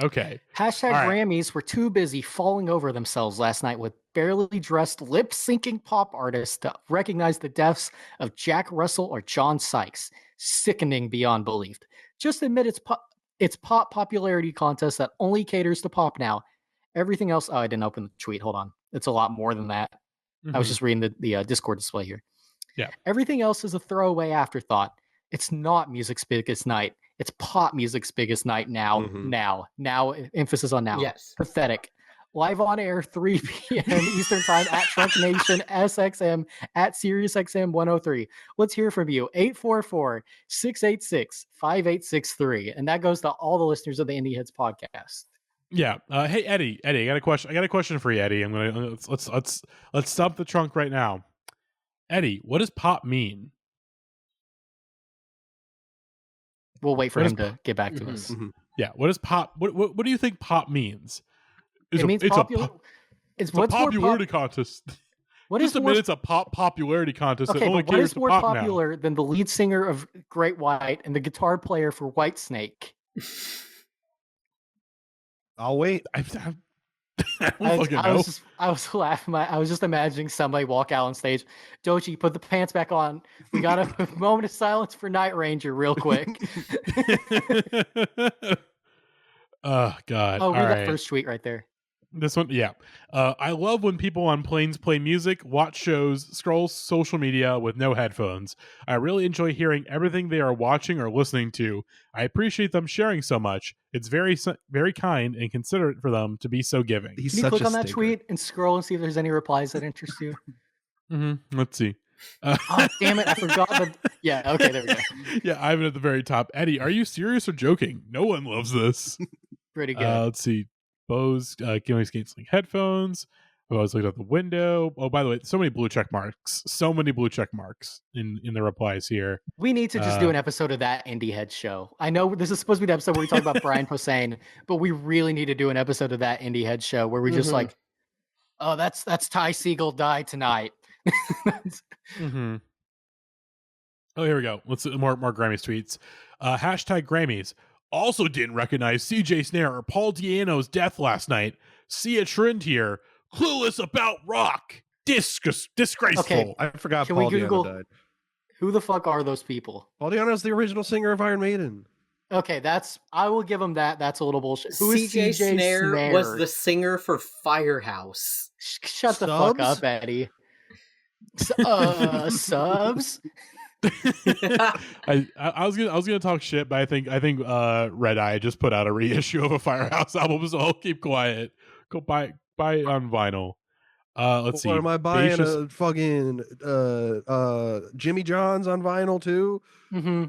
Okay. Hashtag All right. Grammys were too busy falling over themselves last night with barely dressed lip-syncing pop artists to recognize the deaths of Jack Russell or John Sykes. Sickening beyond belief. Just admit it's pop popularity contest that only caters to pop now. Everything else. Oh, I didn't open the tweet. Hold on. It's a lot more than that. I was Mhm. just reading the Discord display here. Yeah. Everything else is a throwaway afterthought. It's not music's biggest night. It's pop music's biggest night now. Now. Emphasis on now. Yes. Pathetic. Live on air, 3 p.m. Eastern Time at Trunk Nation SXM at SiriusXM 103. Let's hear from you. 844-686-5863. And that goes to all the listeners of the Indieheads podcast. Yeah. Hey Eddie, I got a question. I got a question for you, Eddie. I'm gonna let's stump the trunk right now. Eddie, what does pop mean? We'll wait for What him is- to get back to us. Yeah. What does pop? What do you think pop means? It means popular. It's It's a what's more popularity contest. What Just is admit more- it's a popularity contest Okay, that only but what caters is to more pop popular than the lead singer of Great White and the guitar player for Whitesnake? I'll wait. I don't fucking know. I was laughing. I was just imagining somebody walk out on stage. Daughtry, put the pants back on. We got a moment of silence for Night Ranger, real quick. Oh God! Oh, read All that right. first tweet right there. This one, yeah. I love when people on planes play music, watch shows, scroll social media with no headphones. I really enjoy hearing everything they are watching or listening to. I appreciate them sharing so much. It's very kind and considerate for them to be so giving. Can you click on that tweet and scroll and see if there's any replies that interest you? Let's see. Oh, damn it. I forgot. Yeah, okay, there we go. Yeah, Ivan at the very top. Eddie, are you serious or joking? No one loves this. Pretty good. Let's see. Bose giving canceling headphones. I was looking out the window. Oh, by the way, so many blue check marks. So many blue check marks in the replies here. We need to just do an episode of that Indieheads show. I know this is supposed to be the episode where we talk about Brian Posehn, but we really need to do an episode of that Indieheads show where we just like, oh, that's Ty Segall died tonight. Oh, here we go. Let's more Grammys tweets. Hashtag Grammys. Also didn't recognize CJ Snare or Paul Di'Anno's death last night. See a trend here. Clueless about rock. Disgraceful. Okay, I forgot can Paul we Google Di'Anno died. who the fuck are those people? Paul Di'Anno's the original singer of Iron Maiden. Okay, I will give him that. That's a little bullshit. Who is CJ CJ Snare was the singer for Firehouse. Shut the fuck up, Eddie. Subs? I was gonna talk shit, but I think Red Eye just put out a reissue of a Firehouse album, so I'll keep quiet. Go buy on vinyl. Let's see. What am I buying? Bacious- A fucking Jimmy John's on vinyl too?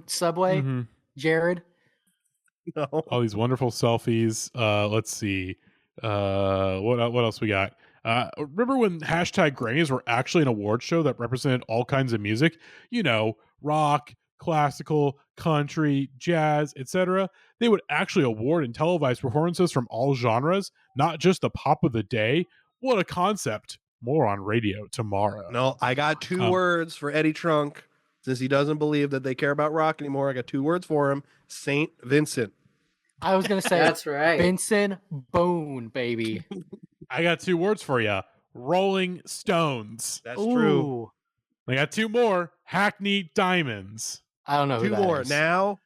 Subway? Mhm. Jared? No. All these wonderful selfies. Let's see. What else we got? Remember when hashtag Grammys were actually an award show that represented all kinds of music? You know, rock, classical, country, jazz, etc. They would actually award and televise performances from all genres, not just the pop of the day. What a concept. More on radio tomorrow. No, I got two words for Eddie Trunk. Since he doesn't believe that they care about rock anymore, I got two words for him. Saint Vincent. I was going to say, That's right. Vincent Bone, baby. I got two words for you. Rolling Stones. That's true. I got two more. Hackney Diamonds. I don't know who Two that more. is. Now.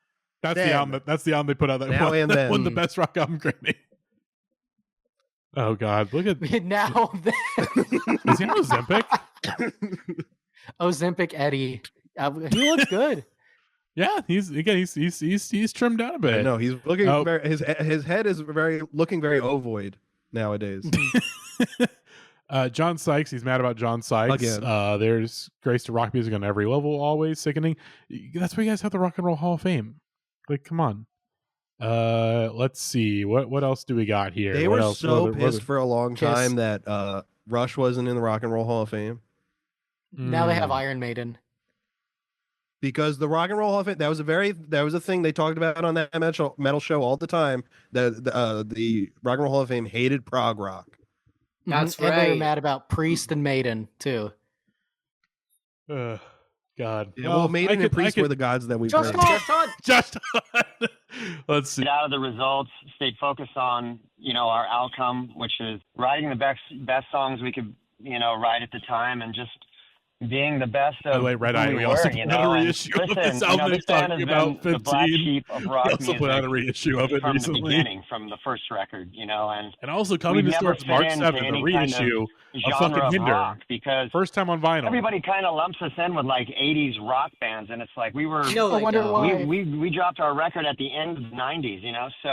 That's then. the album. That's the album they put out. That Now won, and that then. won the best rock album Grammy. Oh God! Look at Now then. Is he on Ozempic? Ozempic Eddie. He looks good. Yeah, he's trimmed down a bit. No, he's looking very, his head is looking very ovoid nowadays. John Sykes, he's mad about John Sykes. Again. There's grace to rock music on every level, always sickening. That's why you guys have the Rock and Roll Hall of Fame. Like, come on. Let's see. What else do we got here? They What were else? so What pissed other- for a long time that Rush wasn't in the Rock and Roll Hall of Fame. Now they have Iron Maiden. Because the Rock and Roll Hall of Fame, that was a thing they talked about on that metal show all the time. The Rock and Roll Hall of Fame hated prog rock. That's And they were right. mad about Priest and Maiden, too. God. Yeah, well, Maiden and Priest were the gods that we Just praised. Just let's see. Get out of the results, stay focused on, our outcome, which is writing the best songs we could, write at the time, and just being the best of By the way, Red who Eye, we also were, put you out a know. And reissue of listen, this album this they're band talking has been about, the black 15. sheep of We rock also music put out a reissue of it from recently. the beginning, from the first record, and also coming we've to never stores fit March into 7th, a any reissue kind of genre fucking of Hinder. rock, because First time on vinyl. everybody kind of lumps us in with like 80s rock bands, and it's like we were No, I wonder why. we dropped our record at the end of the 90s, so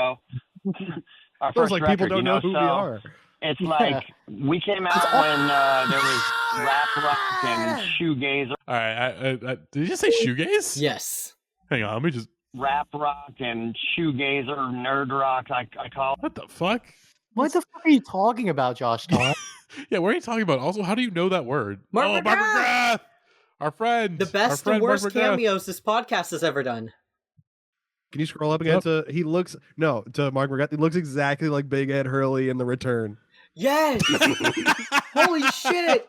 our Feels first like record, people don't know who we so are. It's like we came out when there was rap rock and shoegaze, All right. Did you just say shoegaze? Yes. Hang on. Let me just. rap rock and shoegazer, nerd rock, I call it. What the fuck? What the fuck are you talking about, Josh Todd? Yeah, what are you talking about? Also, how do you know that word? Mark Mark McGrath! Our friend. The best Our friend, and worst Mark McGrath. cameos this podcast has ever done. Can you scroll up again to Mark McGrath? He looks exactly like Big Ed Hurley in The Return. Yes! Holy shit!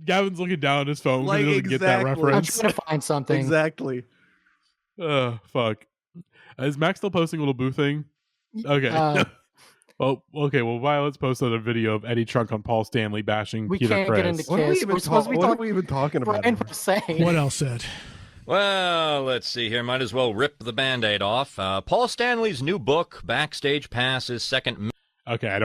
Gavin's looking down at his phone because Like, he doesn't get that exactly. I'm reference. trying to find something. Exactly. Fuck. Is Max still posting a little boo thing? Okay. Well, okay. Well, Violet's posted a video of Eddie Trunk on Paul Stanley bashing We Peter can't Criss. get into What are we Kiss. even, We're supposed to be what are talking we even talking about? Brian Posehn. What else, Ed? Well, let's see here. Might as well rip the Band-Aid off. Paul Stanley's new book, Backstage Pass, is second. Okay,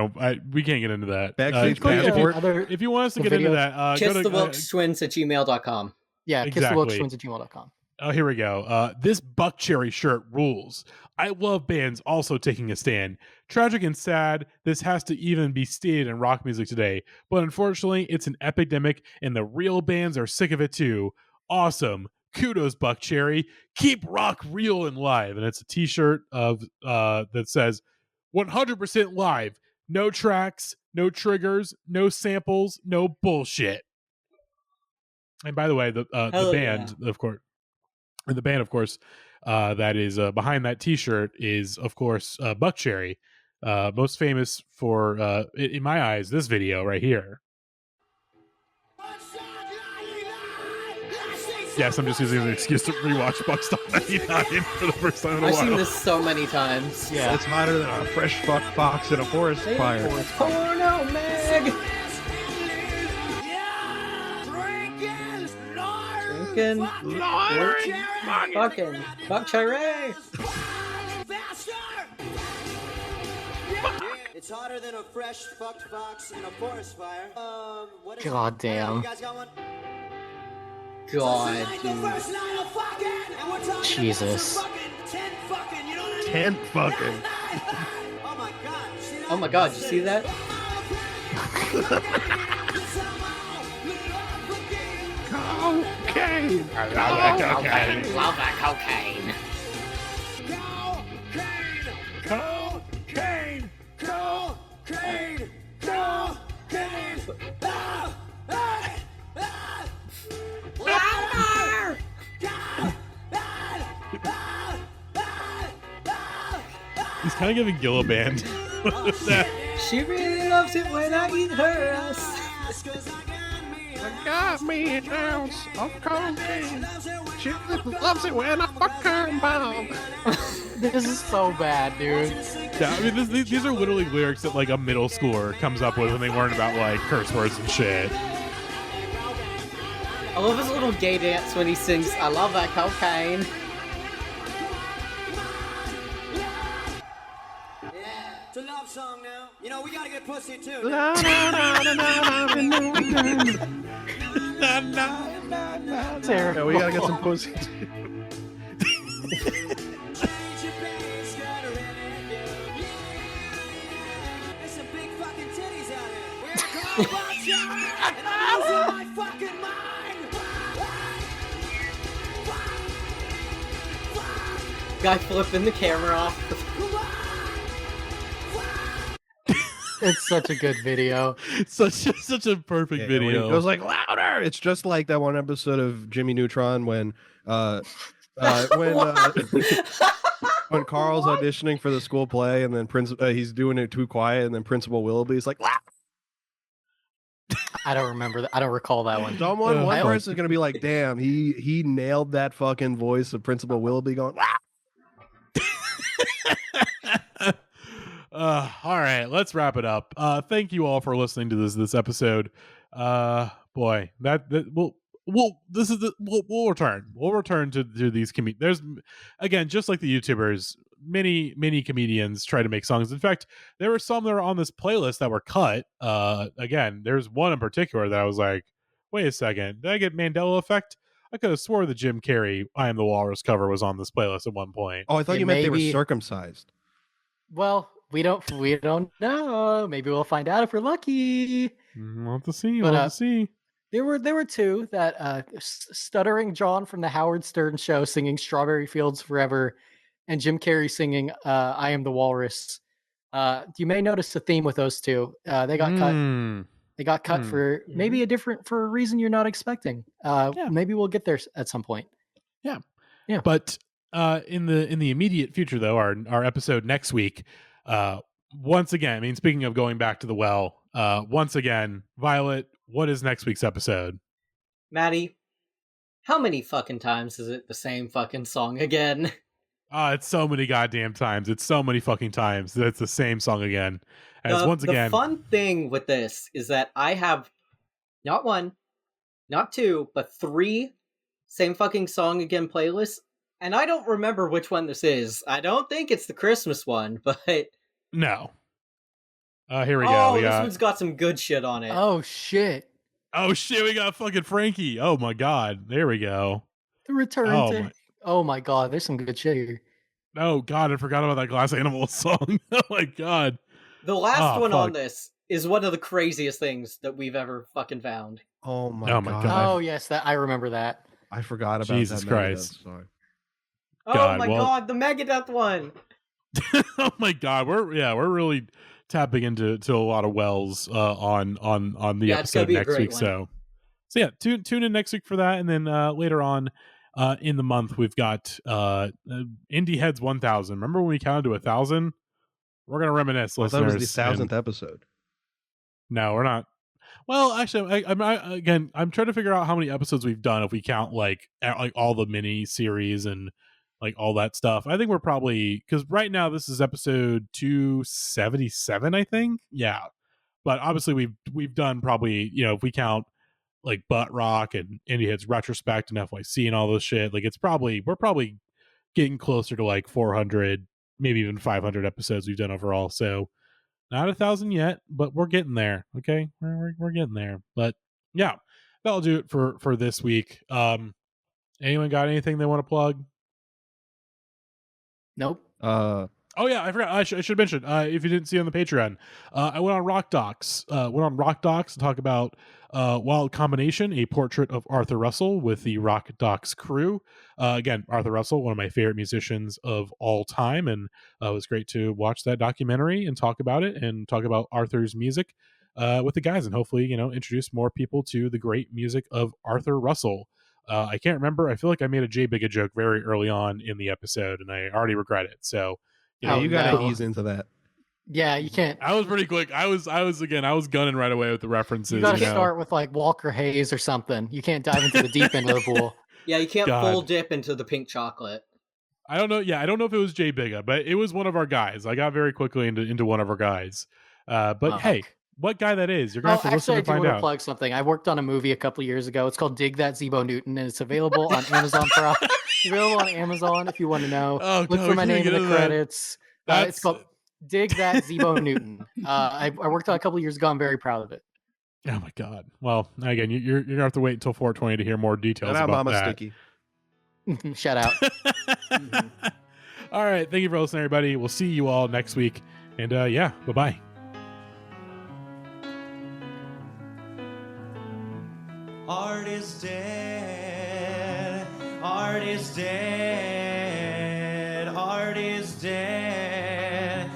we can't get into that. Backstage Passport. If you want us to The get into video. that, go to KissTheWilkesTwins@gmail.com. Yeah, Exactly. kissthewilkestwins@gmail.com. Oh, here we go. This Buck Cherry shirt rules. I love bands also taking a stand. Tragic and sad, this has to even be stated in rock music today. But unfortunately, it's an epidemic, and the real bands are sick of it too. Awesome. Kudos, Buck Cherry. Keep rock real and live. And it's a t-shirt of that says 100% live. No tracks, no triggers, no samples, no bullshit. And by the way, the band, of course, that is behind that T-shirt is, of course, Buck Cherry, most famous for, in my eyes, this video right here. Yes, I'm just using it as an excuse to rewatch Buckstop 99 for the first time in a I've while. seen this so many times. Yeah. It's hotter than a fresh fuck fox in a forest fire. Porno Meg! Drinking, fucking, fuck Cherry! It's hotter than a fresh fucked fox in a forest fire. What is God damn. You guys got one? God, dude. Jesus. 10 fucking. Oh my god, you see that? Cocaine! I love that cocaine. Love that cocaine. Cocaine! Cocaine! Cocaine! Louder! He's kind of giving Gil a band. She really loves it when I eat her ass. I got me an ounce of cocaine. She loves it when I fuck her and bomb. This is so bad, dude. Yeah, I mean, these are literally lyrics that like a middle schooler comes up with when they learn about like curse words and shit. I love his little gay dance when he sings, I love that cocaine. It's a love song now. You know, we gotta get pussy too. Yeah, we gotta get some pussy too. There's some big fucking titties out here. We're going and I'm losing my fucking mind. Guy flipping the camera off. It's such a good video. Such a perfect video. It goes like louder. It's just like that one episode of Jimmy Neutron when when Carl's auditioning for the school play and then he's doing it too quiet and then Principal Willoughby's like loud. I don't remember that. I don't recall that one. One person's gonna be like, damn, he nailed that fucking voice of Principal Willoughby going loud. All right, let's wrap it up. Thank you all for listening to this episode. Boy, we'll return. We'll return to these There's again, just like the YouTubers, many comedians try to make songs. In fact, there were some that are on this playlist that were cut. Again, there's one in particular that I was like, wait a second, did I get Mandela effect? I could have swore the Jim Carrey "I Am the Walrus" cover was on this playlist at one point. Oh, I thought you meant they were circumcised. Well, we don't know. Maybe we'll find out if we're lucky. We'll have to see. We'll have to see. There were two that Stuttering John from the Howard Stern Show singing "Strawberry Fields Forever," and Jim Carrey singing "I Am the Walrus." You may notice a theme with those two. They got cut. They got cut for maybe for a reason you're not expecting. Maybe we'll get there at some point. Yeah. But in the immediate future, though, our episode next week, once again, I mean, speaking of going back to the well, once again, Violet, what is next week's episode? Matty, how many fucking times is it the same fucking song again? It's so many goddamn times. It's so many fucking times that it's the same song again. As once again, the fun thing with this is that I have not one, not two, but three same fucking song again playlists, and I don't remember which one this is. I don't think it's the Christmas one, but no. Here we go. This one's got some good shit on it. Oh shit! We got fucking Frankie. Oh my god, there we go. The return. Oh my god, there's some good shit here. Oh god, I forgot about that Glass Animals song. Oh my god. The last one on this is one of the craziest things that we've ever fucking found. Oh my god. Oh yes, I remember that. I forgot about Jesus that Christ. Sorry. Oh my god, the Megadeth one. Oh my god, we're really tapping into a lot of wells on the episode next week. So yeah, tune in next week for that, and then later on in the month we've got Indieheads 1000. Remember when we counted to 1,000? We're gonna reminisce, listeners. That was the 1,000th episode. No, we're not. Well, actually, I'm trying to figure out how many episodes we've done if we count like all the mini series and like all that stuff. I think we're probably, because right now this is episode 277, I think. Yeah, but obviously we've done probably, if we count like Butt Rock and Indieheads retrospect and FYC and all those shit, like we're probably getting closer to like 400, maybe even 500 episodes we've done overall. So not 1,000 yet, but we're getting there. Okay, we're getting there. But yeah, that'll do it for this week. Anyone got anything they want to plug? Nope. Oh yeah, I forgot. I should mention, if you didn't see on the Patreon, I went on Rock Docs. To talk about Wild Combination, a portrait of Arthur Russell with the Rock Docs crew. Again, Arthur Russell, one of my favorite musicians of all time, and it was great to watch that documentary and talk about it and talk about Arthur's music with the guys, and hopefully, introduce more people to the great music of Arthur Russell. I can't remember. I feel like I made a J Bigga joke very early on in the episode, and I already regret it. So. You got to ease into that. Yeah, you can't. I was pretty quick. I was gunning right away with the references. You got to start with like Walker Hayes or something. You can't dive into the deep end of the pool. Yeah, you can't full dip into the pink chocolate. I don't know. Yeah, I don't know if it was Jay Bigga, but it was one of our guys. I got very quickly into one of our guys. Hey, what guy that is? You're gonna have to listen to find out. To plug something. I worked on a movie a couple of years ago. It's called Dig That Zebo Newton, and it's available on Amazon Prime. Available on Amazon if you want to know. Look for my name in the credits. It's called Dig That Zebo Newton. I worked on a couple of years ago. I'm very proud of it. Oh my god! Well, again, you're gonna have to wait until 420 to hear more details about Mama that. Sticky. Shout out. All right, thank you for listening, everybody. We'll see you all next week, and bye bye. Art is dead. Art is dead. Art is dead.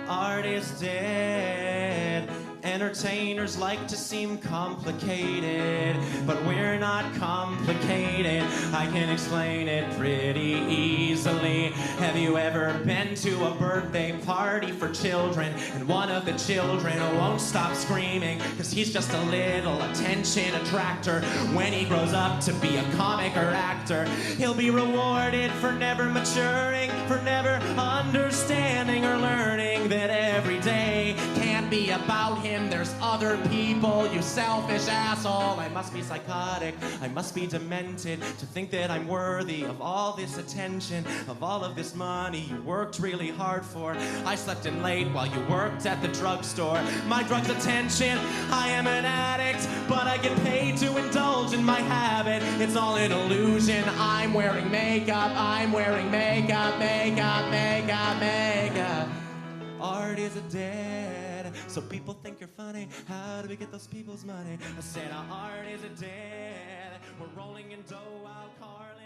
Art is dead. Entertainers like to seem complicated, but we're not complicated. I can explain it pretty easily. Have you ever been to a birthday party for children, and one of the children won't stop screaming because he's just a little attention attractor? When he grows up to be a comic or actor, he'll be rewarded for never maturing, for never understanding or learning that every day can't be about him. There's other people, you selfish asshole. I must be psychotic, I must be demented to think that I'm worthy of all this attention, of all of this money you worked really hard for. I slept in late while you worked at the drugstore. My drug's attention, I am an addict, but I get paid to indulge in my habit. It's all an illusion. I'm wearing makeup, I'm wearing makeup, makeup, makeup, makeup. Art is dead, so people think you're funny. How do we get those people's money? I said our art is dead. We're rolling in dough while Carly